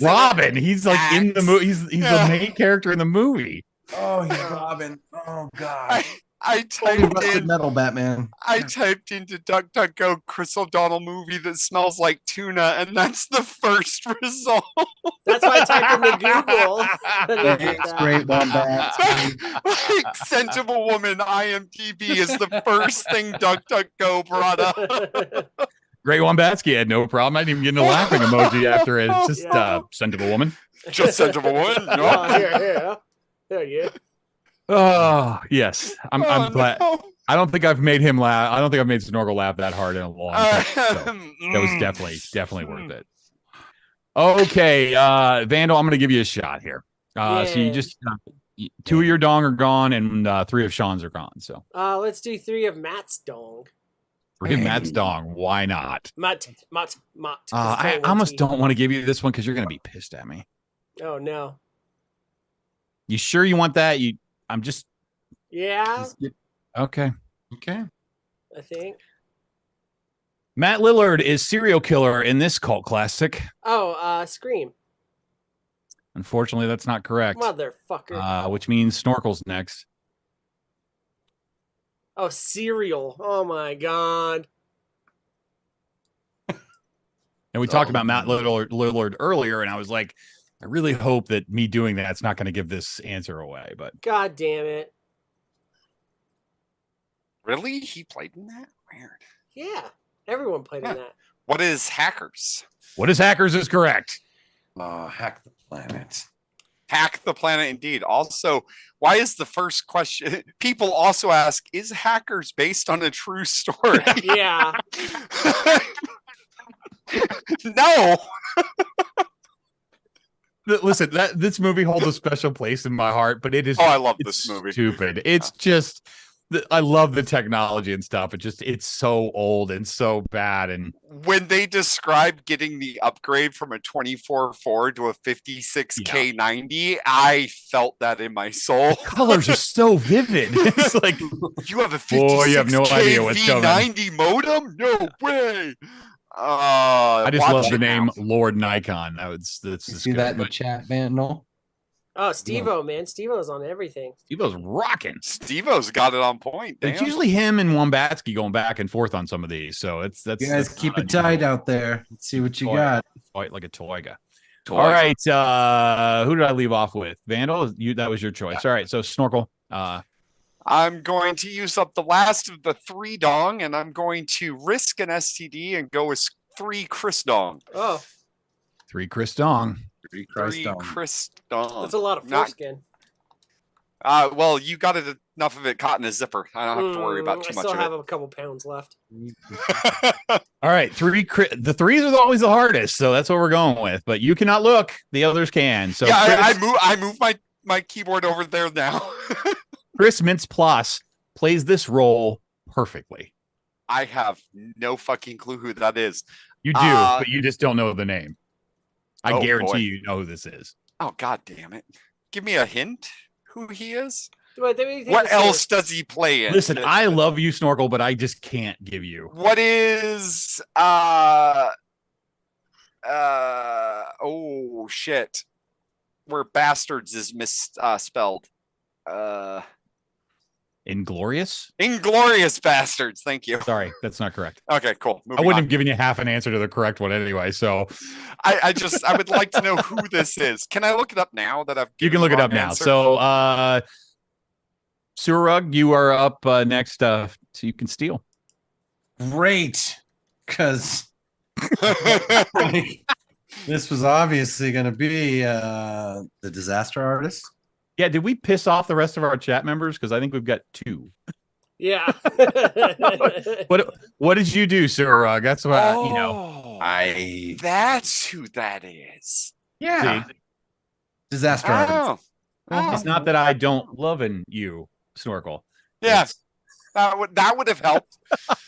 Robin. He's like in the movie. He's the main character in the movie. Oh, he's Robin. Oh, God. I Holy typed rusted in. metal Batman. I typed into DuckDuckGo Chris O'Donnell movie that smells like tuna, and that's the first result. That's why I typed into Google. Thanks, great Wombat. Like, Scent of a Woman IMDb is the first thing DuckDuckGo brought up. Great Wombatsky had no problem. I didn't even get a laughing emoji after it. It's just Yeah. Scent of a Woman. Just Scent of a Woman. Oh, No. here. There you. Oh yes, I'm Oh, glad. no. I don't think I've made him laugh. I don't think I've made Snorkel laugh that hard in a long time. So that was definitely worth it. Okay, Vandal, I'm going to give you a shot here. So you just 2 of your dong are gone, and 3 of Sean's are gone. So Let's do 3 of Matt's dong. 3 of Matt's dong. Why not? Matt. I almost don't want to give you this one because you're going to be pissed at me. Oh no. You sure you want that? I'm just Yeah, okay. I think. Matt Lillard is serial killer in this cult classic. Oh, Scream. Unfortunately, that's not correct. Motherfucker. Which means Snorkel's next. Oh, Serial. Oh my god. And we talked about Matt Lillard earlier, and I was like, I really hope that me doing that's not going to give this answer away, but God damn it. Really? He played in that? Weird. Yeah. Everyone played in Huh. that. What is Hackers? what is Hackers is correct. Hack the planet. Hack the Planet, indeed. Also, why is the first question? People also ask, is Hackers based on a true story? Yeah. No. Listen, this movie holds a special place in my heart, but it is. Oh, I love it's this movie. Stupid. It's just. I love the technology and stuff. It's so old and so bad. And When they described getting the upgrade from a 24-4 to a 56K90, I felt that in my soul. colors are so vivid. It's like, You have a 56K boy, you have no idea what's coming. V90 modem? No way. I just watch love the it name now. Lord Nikon. That's You just see good. that in the But chat, Vandal? Oh, Steve-O, man. Steve-O's on everything. Steve-O's rocking. Steve-O's got it on point. It's Damn. usually him and Wombatsky going back and forth on some of these. So that's You guys that's keep not it tight unusual. out there. Let's see what you Toy. got. Fight like a toy guy. Toy. All right. Who did I leave off with? Vandal? That was your choice. All right. So Snorkel. I'm going to use up the last of the 3 dong, and I'm going to risk an STD and go with 3 Chris dong. Oh, 3 Chris Dong. 3 3 Chris dong. that's a lot of Not- foreskin. Well, you got it enough of it caught in a zipper. I don't have to worry about too I much still of have a couple pounds left. it. All right. The threes are always the hardest. So that's what we're going with. But you cannot look. The others can. So yeah, Chris, I move my keyboard over there now. Chris Mintz-Plasse plays this role perfectly. I have no fucking clue who that is. You do, but you just don't know the name. I Oh, guarantee boy. you know who this is. Oh, god damn it. Give me a hint who he is. Wait, let me think What this else through. does he play in? Listen, I love you, Snorkel, but I just can't give you. What is oh shit. Where bastards is misspelled. Inglorious? Inglorious Bastards. Thank you. Sorry, that's not correct. Okay, cool. I Moving wouldn't on. have given you half an answer to the correct one anyway. So I would like to know who this is. Can I look it up now that I've you given can look the it up wrong now. answer? So Surug, you are up next. So you can steal. Great. Because this was obviously going to be the disaster artist. Yeah, did we piss off the rest of our chat members? Because I think we've got 2. Yeah. What did you do, Surug? That's what you know. That's who that is. Yeah. See? Disaster artist. Oh, It's not that I don't love you, Snorkel. yeah. It's- That would have helped.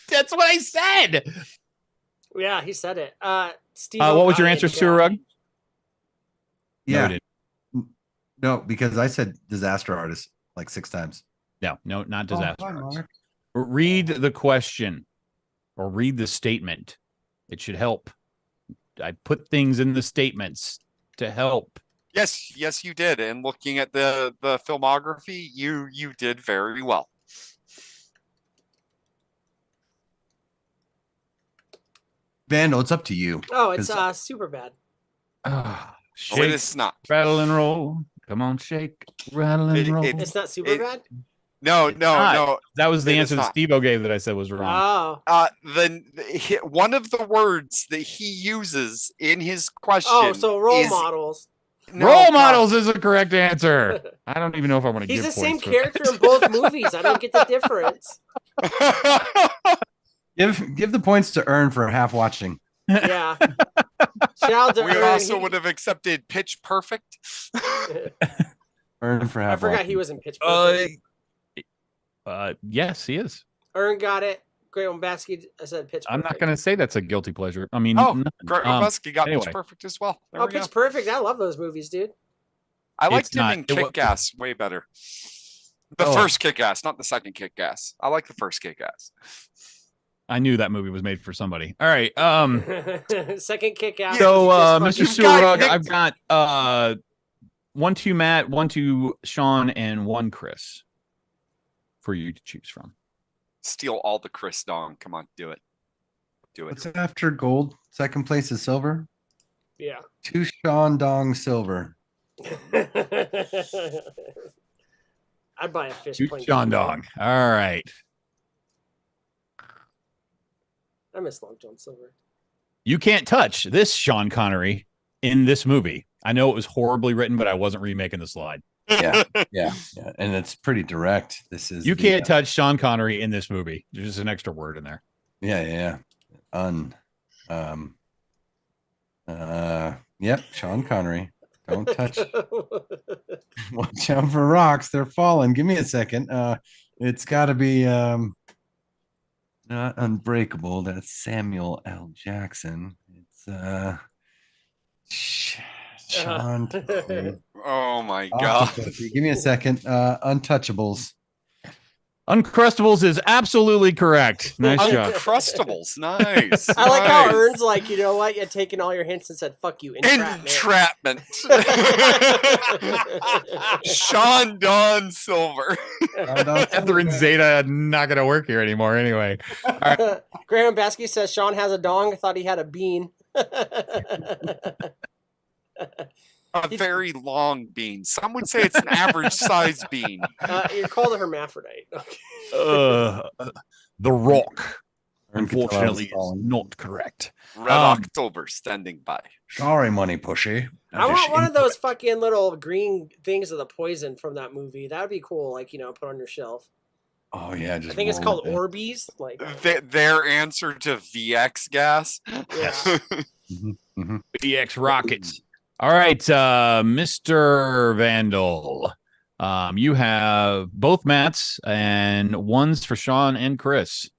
That's what I said. Yeah, he said it. Steve. What was your answer, Surug? Yeah. Noted. No, because I said disaster artist like 6 times. No, not disaster. Oh, hi, artist. Mark. Read the question or read the statement. It should help. I put things in the statements to help. Yes, you did. And looking at the filmography, you did very well. Vandal, it's up to you. Oh, it's super bad. Oh, Shake, it is not. rattle, and roll. Come on, shake, rattle, and roll. It's not super bad. No. That was the it is answer that not. Steve-O gave that I said was wrong. Oh. One of the words that he uses in his question. Oh, so role is, models. No, Role God. models is the correct answer. I don't even know if I want to He's give the same points for character in both movies. I don't get the difference. Give the points to Earn for half watching. Yeah. Shout out to We Ern. also would have accepted Pitch Perfect. Earn for half I forgot watching. he was in Pitch Perfect. Yes, he is. Ern got it. Great one, Basket. I said Pitch Perfect. I'm not going to say that's a guilty pleasure. I mean, Oh, nothing. Greg Um, Robusky got anyway. Pitch Perfect as well. There Oh, we go. Pitch Perfect. I love those movies, dude. I liked It's him not- in it wa- Kick-Ass way better. The Oh. first Kick-Ass, not the second Kick-Ass. I like the first Kick-Ass. I knew that movie was made for somebody. All right. Second kick out. So, Just Mr. You've got Surug, Nick- I've got 1-2 Matt, 1-2 Sean, and 1 Chris for you to choose from. Steal all the Chris Dong. Come on, do it. Do it. What's after gold? Second place is silver. Yeah. Two Sean Dong Silver. I'd buy a fish Shoot point. Sean Dong. All right. I miss Long John Silver. You can't touch this Sean Connery in this movie. I know it was horribly written, but I wasn't remaking the slide. Yeah. And it's pretty direct. This is You can't touch Sean Connery in this movie. There's just an extra word in there. Yeah. Yep, Sean Connery. Don't touch. Watch out for rocks. They're falling. Give me a second. It's got to be not Unbreakable. That's Samuel L. Jackson. It's Sean. Oh my god. Give me a second. Untouchables. Uncrustables is absolutely correct. Nice job. Uncrustables, nice. I like how Ern's like, you know what? You had taken all your hints and said, "Fuck you, entrapment." Sean Don Silver. Catherine Zeta not gonna work here anymore. Anyway, all right. Graham Baskey says Sean has a dong. I thought he had a bean. A very long bean. Some would say it's an average size bean. You're called a hermaphrodite. The Rock, unfortunately, is not correct. Red October standing by. Sorry, money pushy. I want one of those fucking little green things of the poison from that movie. That would be cool. Like, you know, put on your shelf. Oh yeah, I think it's called Orbeez. Like their answer to VX gas. Yeah. VX rockets. All right, Mr. Vandal. You have both Matts and ones for Sean and Chris.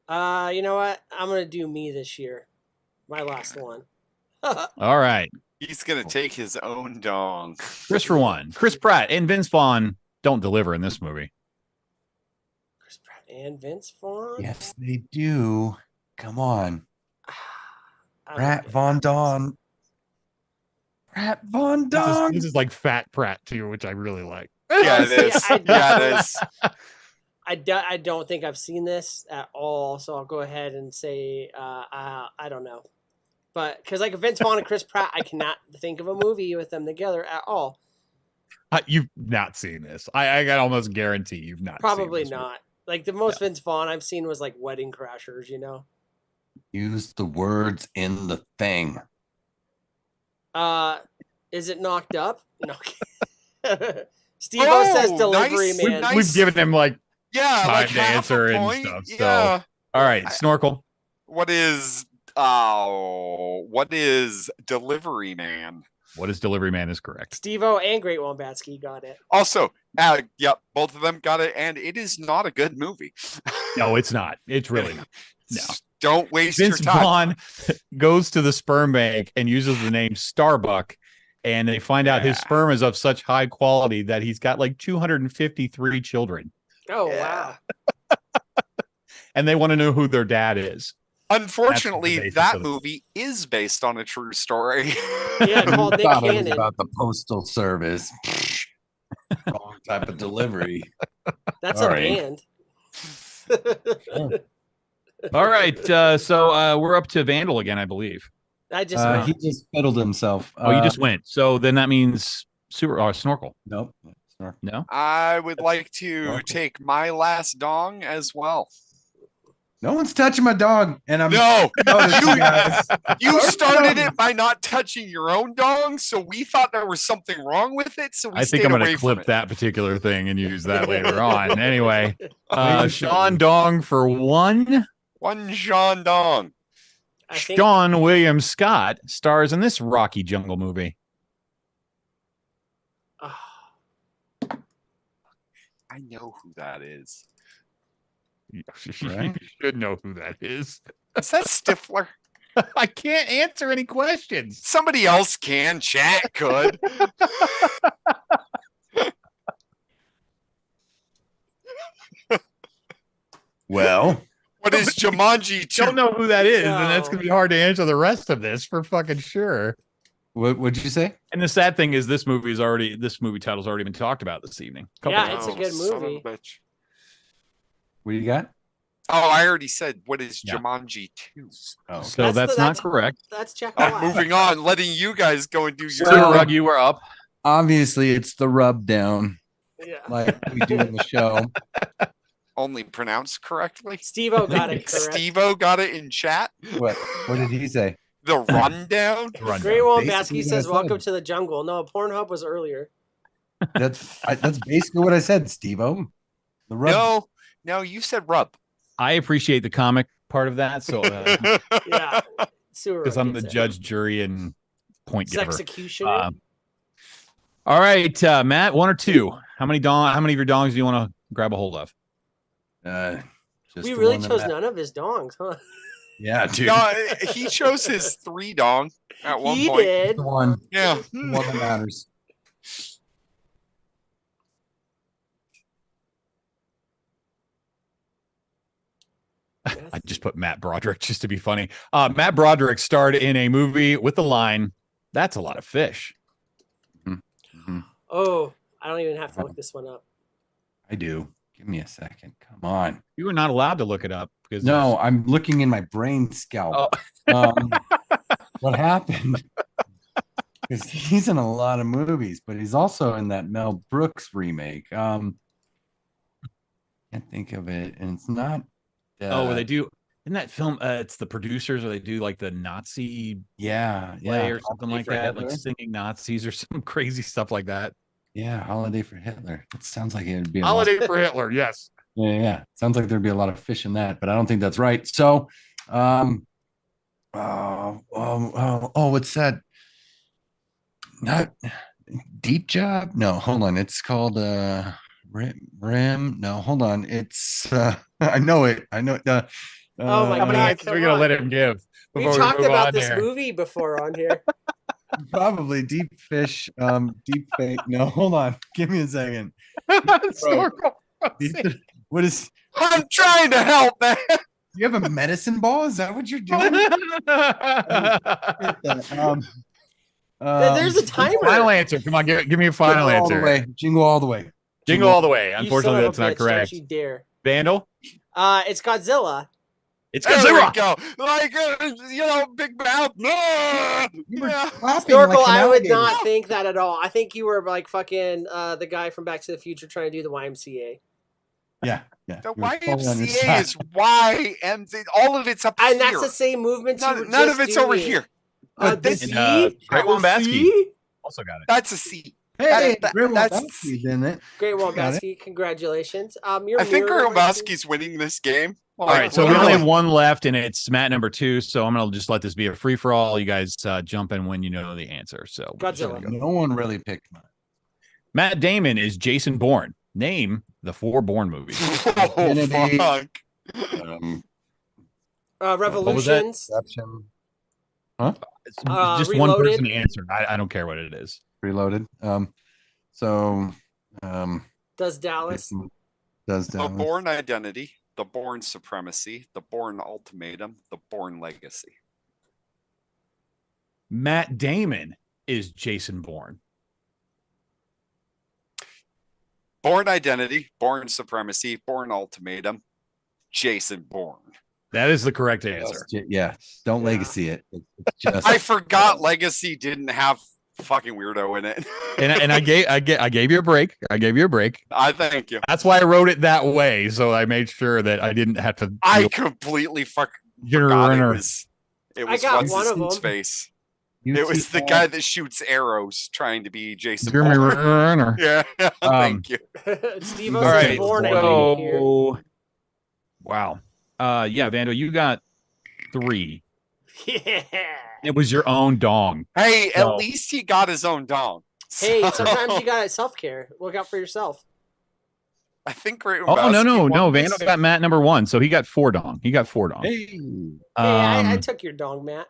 You know what? I'm gonna do me this year. My last one. All right. He's gonna take his own dong. Chris for one. Chris Pratt and Vince Vaughn don't deliver in this movie. Chris Pratt and Vince Vaughn? Yes, they do. Come on. Pratt Von Dawn. Pratt Von Dawn. This is like Fat Pratt too, which I really like. Yeah, it is. It is. I don't think I've seen this at all, so I'll go ahead and say I don't know. But because like Vince Vaughn and Chris Pratt, I cannot think of a movie with them together at all. You've not seen this. I can almost guarantee you've not. Probably seen this not. Like the most Vince Vaughn I've seen was like Wedding Crashers, you know. Use the words in the thing. Is it Knocked Up? No. Steve-O says Delivery nice. Man. We've given him like time like to answer and stuff. Yeah. So all right, Snorkel. What is Delivery Man? What is Delivery Man is correct. Steve-O and Great Wombatsky got it. Also, both of them got it, and it is not a good movie. No, it's not. It's really not. No. Don't waste Vince your time. Vaughn goes to the sperm bank and uses the name Starbuck, and they find out his sperm is of such high quality that he's got like 253 children. Oh, wow. And they want to know who their dad is. Unfortunately, that movie is based on a true story. Yeah, called Nick Thought it was Cannon. about the postal service. Wrong type of delivery. That's Sorry. a band. All right, so we're up to Vandal again, I believe. I just He just fiddled himself. Oh, you just went. So then that means Snorkel. Nope. No. I would like to take my last dong as well. No one's touching my dog, and I'm No, guys. you started it by not touching your own dong, so we thought there was something wrong with it. So we I think I'm going to clip clip that particular thing and use that later on. Anyway, Sean Dong for one. One Sean Dong. Sean William Scott stars in this Rocky Jungle movie. I know who that is. Right? You should know who that is. Is that Stifler? I can't answer any questions. Somebody else can. Chat could. Well, what is Jumanji 2? Don't know who that is, No. and that's going to be hard to answer the rest of this for fucking sure. what'd you say? And the sad thing is, this movie title's already been talked about this evening. Yeah, it's a good Son of a movie. bitch. What do you got? Oh, I already said, what is Yeah. Jumanji 2? Oh, So that's not correct. That's Jack. Moving on, letting you guys go and do your Sewer Rug, you were up. obviously, it's the rub down, Yeah. like we do in the show. only pronounced correctly. Steve-O got it correct. Steve-O got it in chat. What did he say? The rundown. Great Wombatsky Basically says, what I "Welcome said. to the jungle." No, Pornhub was earlier. That's basically what I said, Steve-O. The rub. No, you said rub. I appreciate the comic part of that. So, Yeah, because I'm the judge, jury, and point giver. Executioner. All right, Matt, 1 or 2. How many of your dongs do you want to grab a hold of? Just we the really one that chose Matt- none of his dongs, huh? Yeah, dude. No, he chose his 3 dong at one He point. did. The one. Yeah. The one that matters. I just put Matt Broderick just to be funny. Matt Broderick starred in a movie with the line, "That's a lot of fish." Mhm. Oh, I don't even have to look this one up. I do. Give me a second. Come on. You were not allowed to look it up because No, I'm looking in my brain scalp. What happened? Because he's in a lot of movies, but he's also in that Mel Brooks remake. Can't think of it, and it's not. where they do in that film. It's the producers, or they do like the Nazi Yeah, play or something Holiday like for that, Hitler? like singing Nazis or some crazy stuff like that. Yeah, Holiday for Hitler. It sounds like it would be a Holiday for Hitler, yes. Yeah. Sounds like there'd be a lot of fish in that, but I don't think that's right. So, what's that? Not Deep Job? No, hold on. It's called Rim. No, hold on. It's I know it. Oh my How many God, answers are we come gonna on. let him give? We before talked move about on this there? movie before on here. probably Deep Fish. Deep Fake. No, hold on. Give me a second. Historical. What is? I'm trying to help, man. Do you have a medicine ball? Is that what you're doing? There's a timer. Final answer. Come on, give me a final Jingle all the answer. way. Jingle all the way. Jingle all the way. You son Unfortunately, of a that's not bitch, correct. Don't you dare. Vandal. It's Godzilla. It's There we Godzilla. go. Like, big mouth. No. You were Yeah. clapping Snorkel, like an I would alligator. not think that at all. I think you were like fucking the guy from Back to the Future trying to do the YMCA. Yeah. The You were totally on your YMCA side. is YMCA. All of it's up And here. that's the same movements you were None just of it's over doing. here. The This- C? Great The Wombatsky C? also got it. That's a C. Hey, That- Great that's- Wombatsky's in it. Great Got Wombatsky, congratulations. Your I think mirror Grabowski's winning this game. All right, so we literally. only have one left, and it's Matt number 2. So I'm gonna just let this be a free for all. You guys jump in when you know the answer. So we're just Godzilla. gonna go. No one really picked mine. Matt Damon is Jason Bourne. Name the 4 Bourne movies. Oh, Kennedy. fuck. Revolutions. Inception. It's just one Reloaded. person answer. I don't care what it is. Reloaded. Does Dallas. Does The Dallas. Bourne Identity, the Bourne Supremacy, the Bourne Ultimatum, the Bourne Legacy. Matt Damon is Jason Bourne. Bourne Identity, Bourne Supremacy, Bourne Ultimatum, Jason Bourne. That is the correct answer. Yeah. Don't Yeah. legacy it. It's just I forgot Legacy didn't have fucking weirdo in it. And I gave you a break. I gave you a break. I thank you. That's why I wrote it that way, so I made sure that I didn't have to. I completely forgot it was got what's one his of them. face. It was the guy that shoots arrows trying to be Jason Jeremy Bourne. Renner. Yeah, thank you. Steve All O's right. Bourne So, Identity here. wow. Yeah, Vando, you got 3. Yeah. It was your own dong. Hey, No. at least he got his own dong. Hey, So, sometimes you got self care. Look out for yourself. I think Great Oh no, Wombatsky won Vando this. got Matt number 1, so he got 4 dong. He got 4 dong. Hey, Hey, I Um, took your dong, Matt.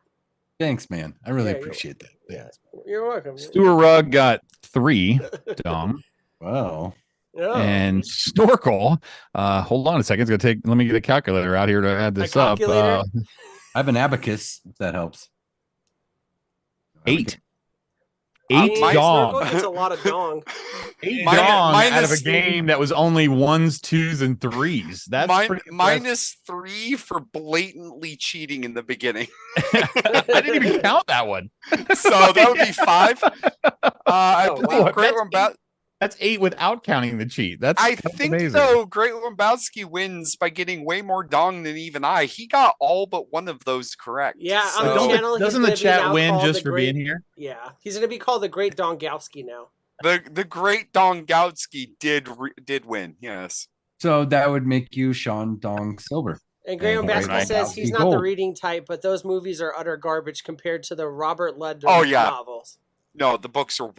thanks, man. I really Yeah, you're- appreciate that. Yeah, you're welcome. Stuart Rugg got 3 dong. Wow. Oh. And Snorkel, hold on a second. It's gonna take. Let me get a calculator out here to add this up. calculator? I have an abacus, if that helps. 8. 8 Snorkel dong. gets a lot of dong. 8 Mine- dong minus- out of a game that was only 1s, 2s, and 3s. That's pretty impressive. -3 for blatantly cheating in the beginning. I didn't even count that one. So that would be 5. I Oh, believe wow. Great That's 8 without counting the cheat. That's think amazing. though Great Lebowski wins by getting way more dong than even I. He got all but one of those correct. Yeah, on So- the channel, he's Doesn't the gonna be chat now win called just the for Great- being here? Yeah, he's going to be called the Great Dongowski now. The Great Dongowski did win. Yes. So that would make you Sean Dong Silver. And Graham Great Baskin says he's Dongowski not the Gold. reading type, but those movies are utter garbage compared to the Robert Ludlum Oh, yeah. novels. No, the books are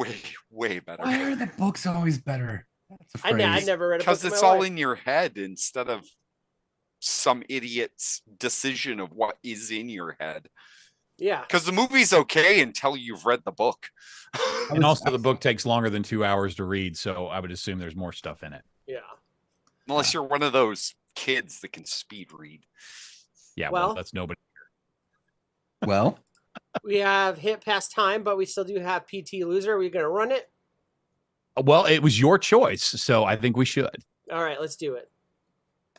way better. Why are the books always better? That's a I phrase. never read a book Because in it's my all life. in your head instead of some idiot's decision of what is in your head. Yeah. Because the movie's okay until you've read the book. And also, the book takes longer than 2 hours to read, so I would assume there's more stuff in it. Yeah. Unless you're one of those kids that can speed read. Yeah, Well- well, that's nobody. Well, We have hit past time, but we still do have PT Loser. Are we going to run it? Well, it was your choice, so I think we should. All right, let's do it.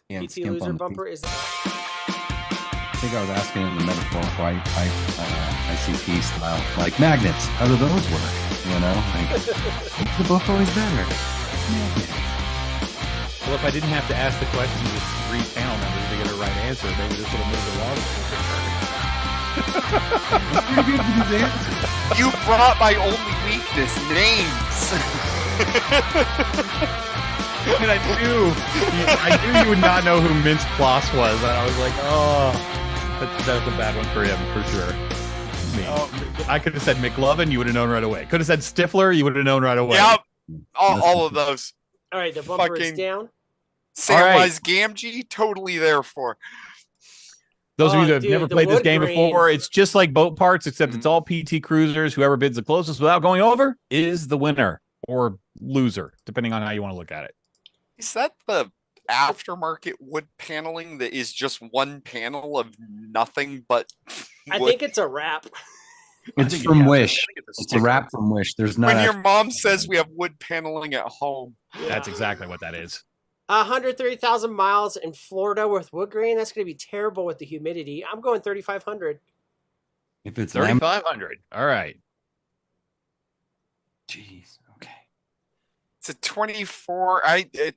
can't PT skimp Loser on the bumper is. I think I was asking in the metaphorical ICP style, like magnets. How do those work? You know, like is the book always better? Well, if I didn't have to ask the question to 3 panel members to get a right answer, maybe this would have moved along. Pretty good with his answers. You brought my only weakness, names. And I knew you would not know who Mince Kloss was, and I was like, oh, that's a bad one for him for sure. Me. I could have said McLovin, you would have known right away. Could have said Stifler, you would have known right away. Yep. All of those. All right, the bumper is Fucking- down. Samwise Gamgee, totally there for. Those of Oh, you that have dude, never the played this wood game grain. before, it's just like boat parts, except it's all PT cruisers. Whoever bids the closest without going over is the winner or loser, depending on how you want to look at it. Is that the aftermarket wood paneling that is just one panel of nothing but I wood? think it's a wrap. It's think- from yeah, I Wish. think it's a It's a wrap from Wish. There's not. When your mom says we have wood paneling at home. That's exactly what that is. 130,000 miles in Florida with wood grain. That's going to be terrible with the humidity. I'm going 3,500. If it's 3,500. All right. Jeez. Okay. It's a 24.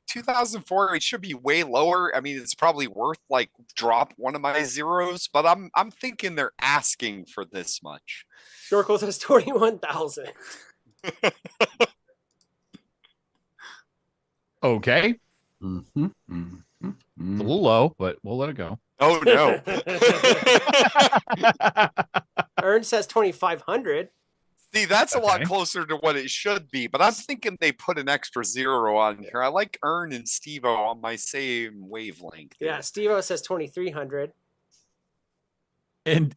2004. It should be way lower. I mean, it's probably worth like drop one of my zeros, but I'm thinking they're asking for this much. Snorkel says 21,000. Okay. Mm-hmm, mm-hmm, It's a mm-hmm. little low, but we'll let it go. Oh no. Ern says 2,500. See, that's a lot Okay. closer to what it should be, but I'm thinking they put an extra zero on here. I like Ern and Steve-O on my same wavelength. Yeah, Steve-O says 2,300. And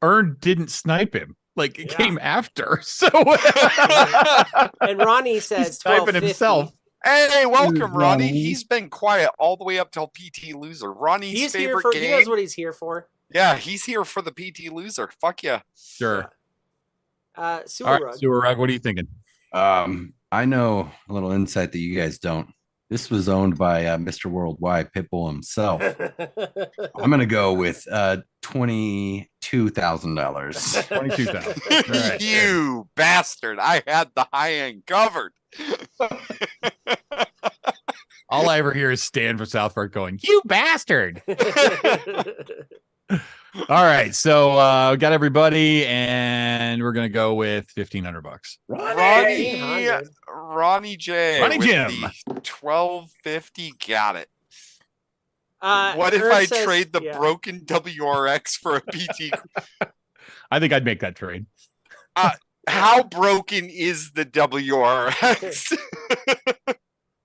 Ern didn't snipe him. Like it Yeah. came after. So And Ronnie says he's sniping 1,250. himself. Hey, welcome, Dude, Ronnie. Ronnie. He's been quiet all the way up till PT Loser. Ronnie's He's here favorite for. He knows game. what he's here for. Yeah, he's here for the PT Loser. Fuck yeah. Sure. Sewer All Rug. right, Sewer Rug, what are you thinking? I know a little insight that you guys don't. This was owned by Mr. Worldwide Pitbull himself. I'm gonna go with $22,000. 22,000. All right. You bastard. I had the high end covered. All I ever hear is Stan from South Park going, "You bastard!" All right, so we got everybody, and we're gonna go with $1,500. Ronnie, 1,500. Ronnie J. Ronnie with Jim. the 1250. Got it. Uh, What if Ern I says- trade the yeah. broken WRX for a PT? I think I'd make that trade. How broken is the WRX?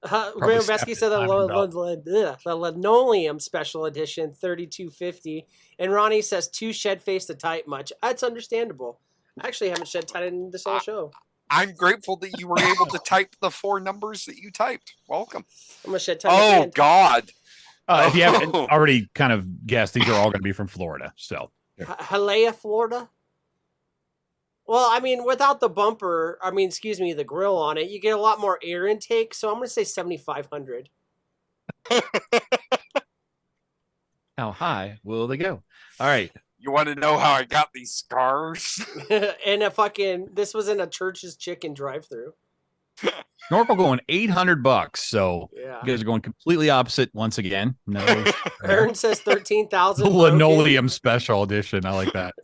Graham Besky said the, $7,500. the linoleum special edition 3250, and Ronnie says too shed face to type much. That's understandable. I actually haven't shed tight in this whole show. I'm grateful that you were able to type the 4 numbers that you typed. Welcome. I'm gonna shed tight. at the Oh end. God. If you haven't Oh. already kind of guessed, these are all going to be from Florida. So Hialeah, Florida. Well, I mean, without the bumper, excuse me, the grill on it, you get a lot more air intake. So I'm going to say 7,500. How high will they go? All right. You want to know how I got these scars? And this was in a Church's Chicken drive-through. Snorkel going $800. So Yeah. you guys are going completely opposite once again. No. Aaron says 13,000. Linoleum special edition. I like that.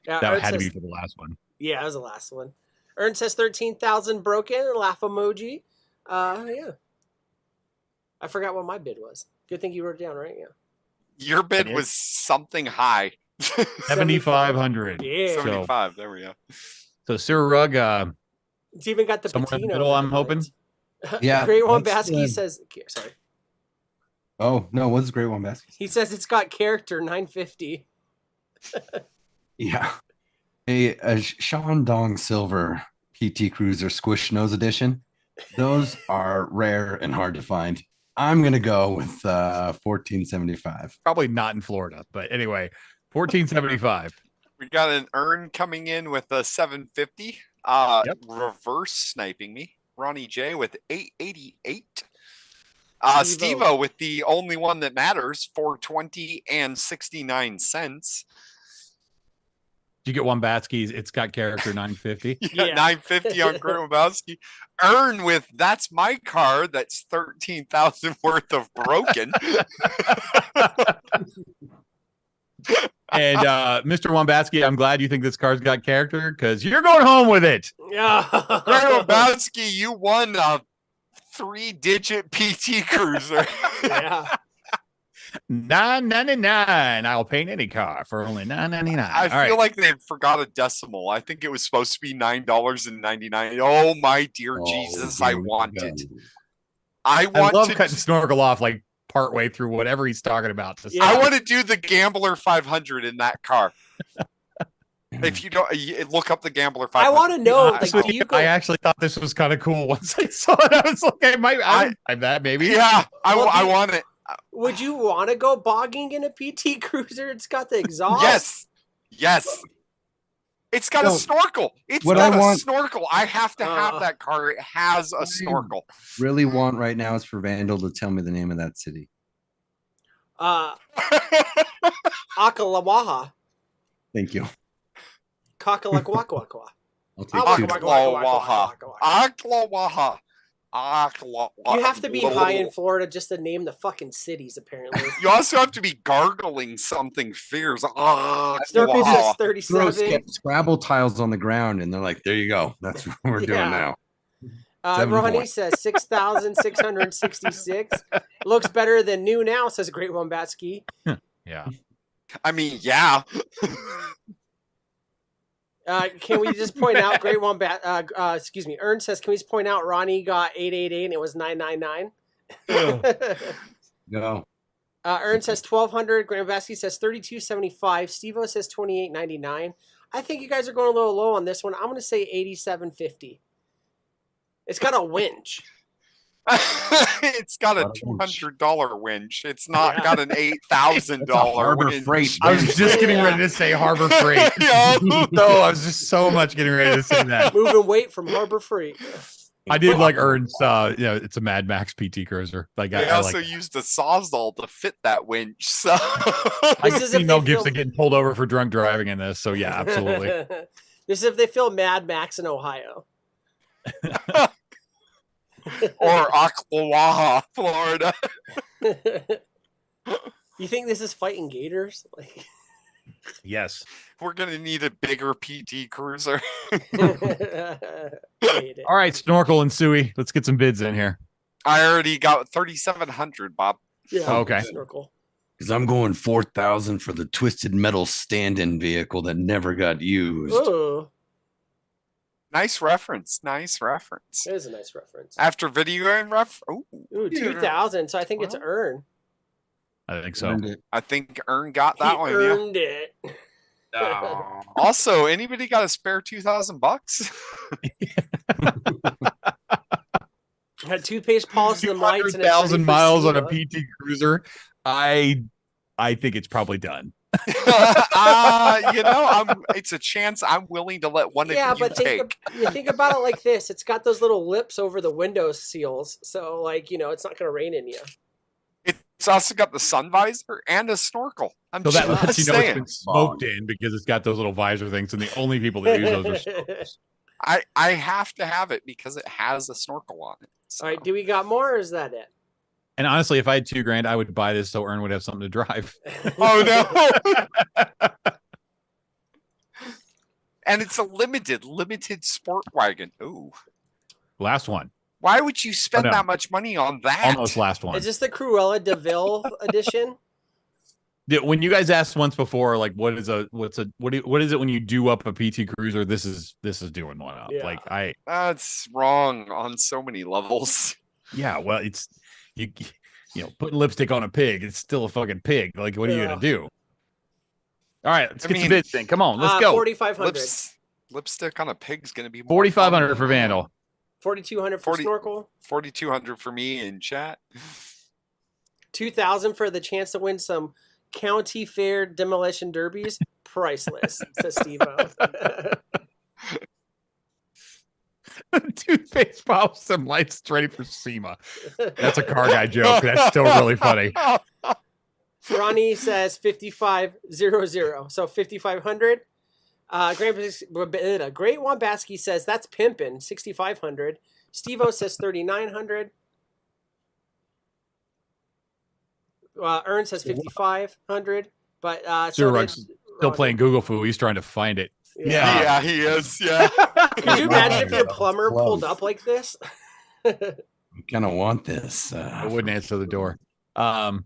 Yeah, That Ern had to says- be for the last one. Yeah, that was the last one. Ern says 13,000 broken. Laugh emoji. Yeah. I forgot what my bid was. Good thing you wrote it down, right? Yeah. Your bid was something high. 7,500. Yeah. 75. There we go. So Sarah Rugg, It's even got the somewhere in the patina. middle, I'm hoping. Yeah, Great One that's, Basky says, sorry. Oh no, what's Great One Basket? He says it's got character 950. Yeah, a Shandong Silver PT Cruiser Squish Nose Edition. Those are rare and hard to find. I'm gonna go with 1475. Probably not in Florida, but anyway, 1475. We got an Earn coming in with a 750. Yep. Reverse sniping me. Ronnie J with 888. Steve-O. Steve-O with the only one that matters, 420 and 69 cents. Did you get one Batsky's? It's got character 950. Yeah, Yeah. 950 on Gromowski. Earn with that's my car. That's 13,000 worth of broken. And Mr. Wambatsky, I'm glad you think this car's got character because you're going home with it. Yeah. Gromowski, you won a 3-digit PT Cruiser. Yeah. $9.99. I'll paint any car for only $9.99. I feel like they forgot a decimal. I think it was supposed to be $9.99. Oh my dear Jesus, I want it. I I want love to. cutting Snorkel off like partway through whatever he's talking about. Yeah. I want to do the Gambler 500 in that car. If you don't look up the Gambler 500. I want to know. Like, Honestly, do you go, I actually thought this was kind of cool once I saw it. I was like, I might have that maybe. Yeah, Well, I do you- want it. would you want to go bogging in a PT Cruiser? It's got the exhaust. Yes. Yes. It's got a No, snorkel. It's what got I a want- snorkel. I have to have that car. It has a snorkel. Really want right now is for Vandal to tell me the name of that city. Akalawaha. Thank you. Kakalakwakwa. I'll take Waka, two. waka, Aklawaha. waka, waka. Aklawaha. Aklawaha. You have to be high in Florida just to name the fucking cities, apparently. You also have to be gargling something fierce. Snorkel Aklawaha. says Throw 37. Scrabble tiles on the ground, and they're like, "There you go. That's what we're doing Yeah. now." Ronnie says 6,666. Looks better than new now, says Great Wombatsky. Yeah. I mean, yeah. Can we just point out Great Wombat? Excuse me. Ern says, can we just point out Ronnie got 888 and it was 999? No. Ern says 1,200. Great Wombatsky says 3,275. Steve-O says 2,899. I think you guys are going a little low on this one. I'm going to say 8,750. It's got a winch. It's got a Got a winch. $200 winch. It's not Yeah. got an $8,000 Harbor winch. Freight. I was just getting Yeah. ready to say Harbor Freight. Yeah. No, I was just so much getting ready to say that. Moving weight from Harbor Freight. I did like Ernst, it's a Mad Max PT Cruiser. Like They I also like used a sawzall to fit that winch. So I This can is see if Mel they Gibson film- getting pulled over for drunk driving in this. So yeah, absolutely. This is if they film Mad Max in Ohio. or Ocklawaha, Florida. You think this is fighting gators? Like, Yes. We're gonna need a bigger PT Cruiser. hate it. All right, Snorkel and Suey. Let's get some bids in here. I already got 3,700, Bob. Yeah, Okay. Snorkel. Because I'm going 4,000 for the twisted metal stand-in vehicle that never got used. Ooh, Nice reference. Nice reference. that is a nice reference. After video game Ooh, 2,000. So I think it's Well, Earn. I think so. Earned it. I think Ern got He that one. Yeah. earned it. Also, anybody got a spare $2,000? Had toothpaste polish and lights and it's ready 200,000 for miles on a SEMA. PT Cruiser. I think it's probably done. It's a chance I'm willing to let one Yeah, of you but take. you think about it like this. It's got those little lips over the window seals. So, like, it's not going to rain in you. It's also got the sun visor and a snorkel. So that just lets you know it's saying. been smoked in because it's got those little visor things, and the only people that use those are smokers. I have to have it because it has a snorkel on it. So. All right, do we got more or is that it? And honestly, if I had $2,000, I would buy this so Ern would have something to drive. Oh no. And it's a limited sport wagon. Ooh. Last one. Why would you spend no. that much money on that? Almost last one. Is this the Cruella de Vil edition? When you guys asked once before, like, what is it when you do up a PT Cruiser? This is doing one up. Yeah. Like That's wrong on so many levels. Yeah, well, it's you putting lipstick on a pig. It's still a fucking pig. Like, what are you gonna do? All right, let's get the bid thing. Come on, let's go. 4,500. Lipstick on a pig's gonna be more 4,500 for Vandal. 4,200 for Snorkel. 4,200 for me in chat. 2,000 for the chance to win some county fair demolition derbies. Priceless, says Steve-O. Toothpaste pops some lights ready for SEMA. That's a car guy joke. That's still really funny. Ronnie says 5,500, so 5,500. Great Wambatsky says that's pimpin', 6,500. Steve-O says 3,900. Ern says 5,500. But Still playing Google Foo. He's trying to find it. Yeah, he is. Yeah. Could you imagine if your plumber pulled up like this? I kind of want this. I wouldn't answer the door. Yeah.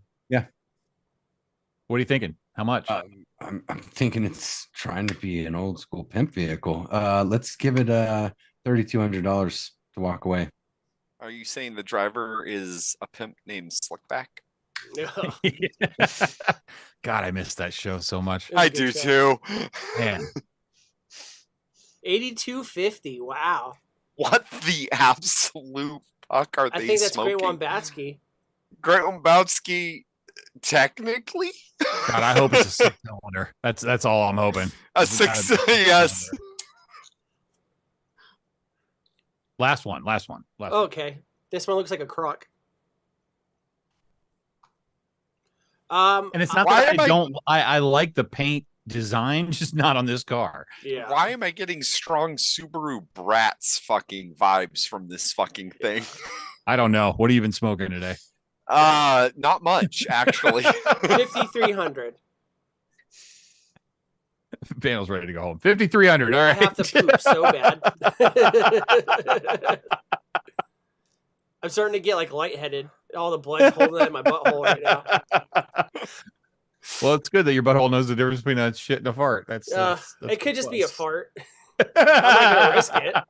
What are you thinking? How much? I'm thinking it's trying to be an old school pimp vehicle. Let's give it $3,200 to walk away. Are you saying the driver is a pimp named Slickback? God, I missed that show so much. I do too. Man. 8,250. Wow. What the absolute fuck are they I think that's smoking? Great Wambatsky. Great Wambatsky, technically? God, I hope it's a 6-cylinder. That's all I'm hoping. A 6, yes. Last one. Okay. This one looks like a crock. And it's not that I like the paint design, just not on this car. Yeah. Why am I getting strong Subaru Bratz fucking vibes from this fucking thing? I don't know. What are you even smoking today? Not much, actually. 5,300. Panel's ready to go home. 5,300. All right. I have to poop so bad. I'm starting to get like lightheaded. All the blood's holding in my butthole right now. Well, it's good that your butthole knows the difference between a shit and a fart. That's it could just be a fart. I'm not gonna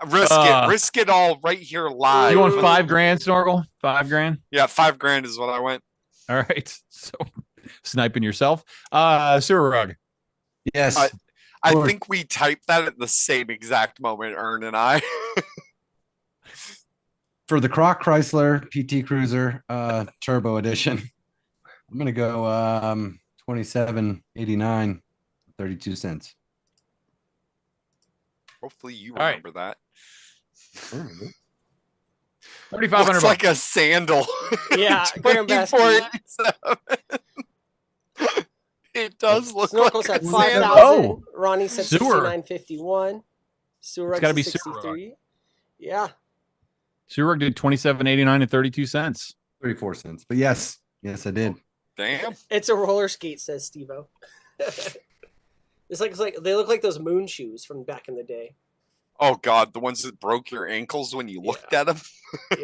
risk it. Risk it all right here live. You want $5,000, Snorkel? $5,000? Yeah, $5,000 is what I went. All right. So sniping yourself. Sewer rug. Yes. I think we typed that at the same exact moment, Ern and I. For the Croc Chrysler PT Cruiser Turbo Edition, I'm gonna go $27.89, 32 cents. Hopefully you remember that. 3,500. Looks like a sandal. Yeah, Graham Baskin. It does look Snorkel's like at a 5,000. Oh. Ronnie said Sewer. 69.51. Sewer It's gotta be 63. Yeah. Sewer rug did $27.89 and 32 cents. 34 cents. But yes, I did. Damn. It's a roller skate, says Steve-O. It's like they look like those moon shoes from back in the day. Oh God, the ones that broke your ankles when you looked at them.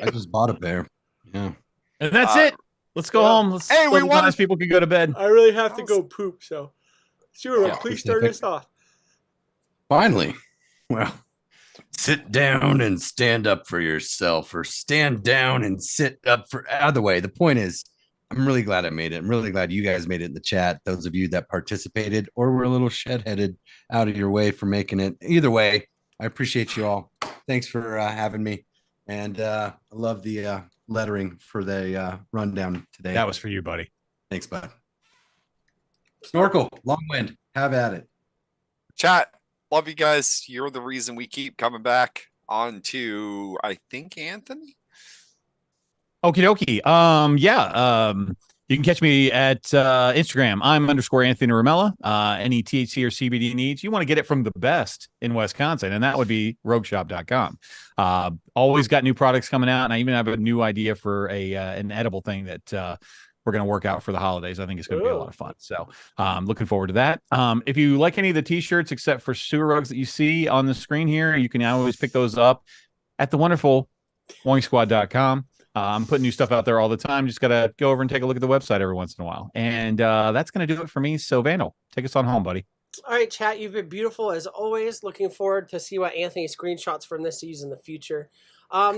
I just bought a pair. Yeah. And that's it. Let's go home. Hey, we won. Nice people can go to bed. I really have to go poop, so Sewer, Yeah, please start us off. Finally. Well, sit down and stand up for yourself, or stand down and sit up for either way. The point is, I'm really glad I made it. I'm really glad you guys made it in the chat. Those of you that participated or were a little shed-headed out of your way for making it. Either way, I appreciate you all. Thanks for having me. And I love the lettering for the rundown today. That was for you, buddy. Thanks, bud. Snorkel, long wind. Have at it. Chat, love you guys. You're the reason we keep coming back on to, I think, Anthony. Okie dokie. You can catch me at Instagram. I'm _Anthony Ramella. Any THC or CBD needs, you want to get it from the best in Wisconsin, and that would be rogueshop.com. Always got new products coming out, and I even have a new idea for an edible thing that we're going to work out for the holidays. I think it's going to be a lot of fun. So looking forward to that. If you like any of the t-shirts, except for sewer rugs that you see on the screen here, you can always pick those up at the wonderful woingsquad.com. I'm putting new stuff out there all the time. Just got to go over and take a look at the website every once in a while. And that's going to do it for me. So Vandal, take us on home, buddy. All right, chat. You've been beautiful as always. Looking forward to see what Anthony screenshots from this season in the future.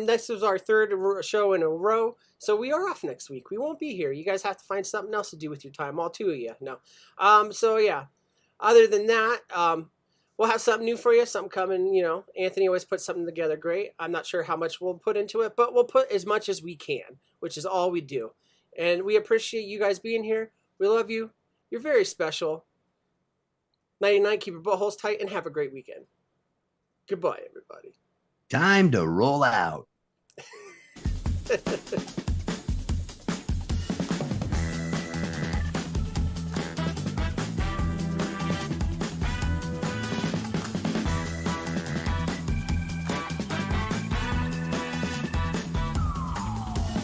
This is our third show in a row, so we are off next week. We won't be here. You guys have to find something else to do with your time. All two of you. No. So yeah. Other than that, we'll have something new for you. Something coming. You know, Anthony always puts something together great. I'm not sure how much we'll put into it, but we'll put as much as we can, which is all we do. And we appreciate you guys being here. We love you. You're very special. Nighty night. Keep your buttholes tight and have a great weekend. Goodbye, everybody. Time to roll out.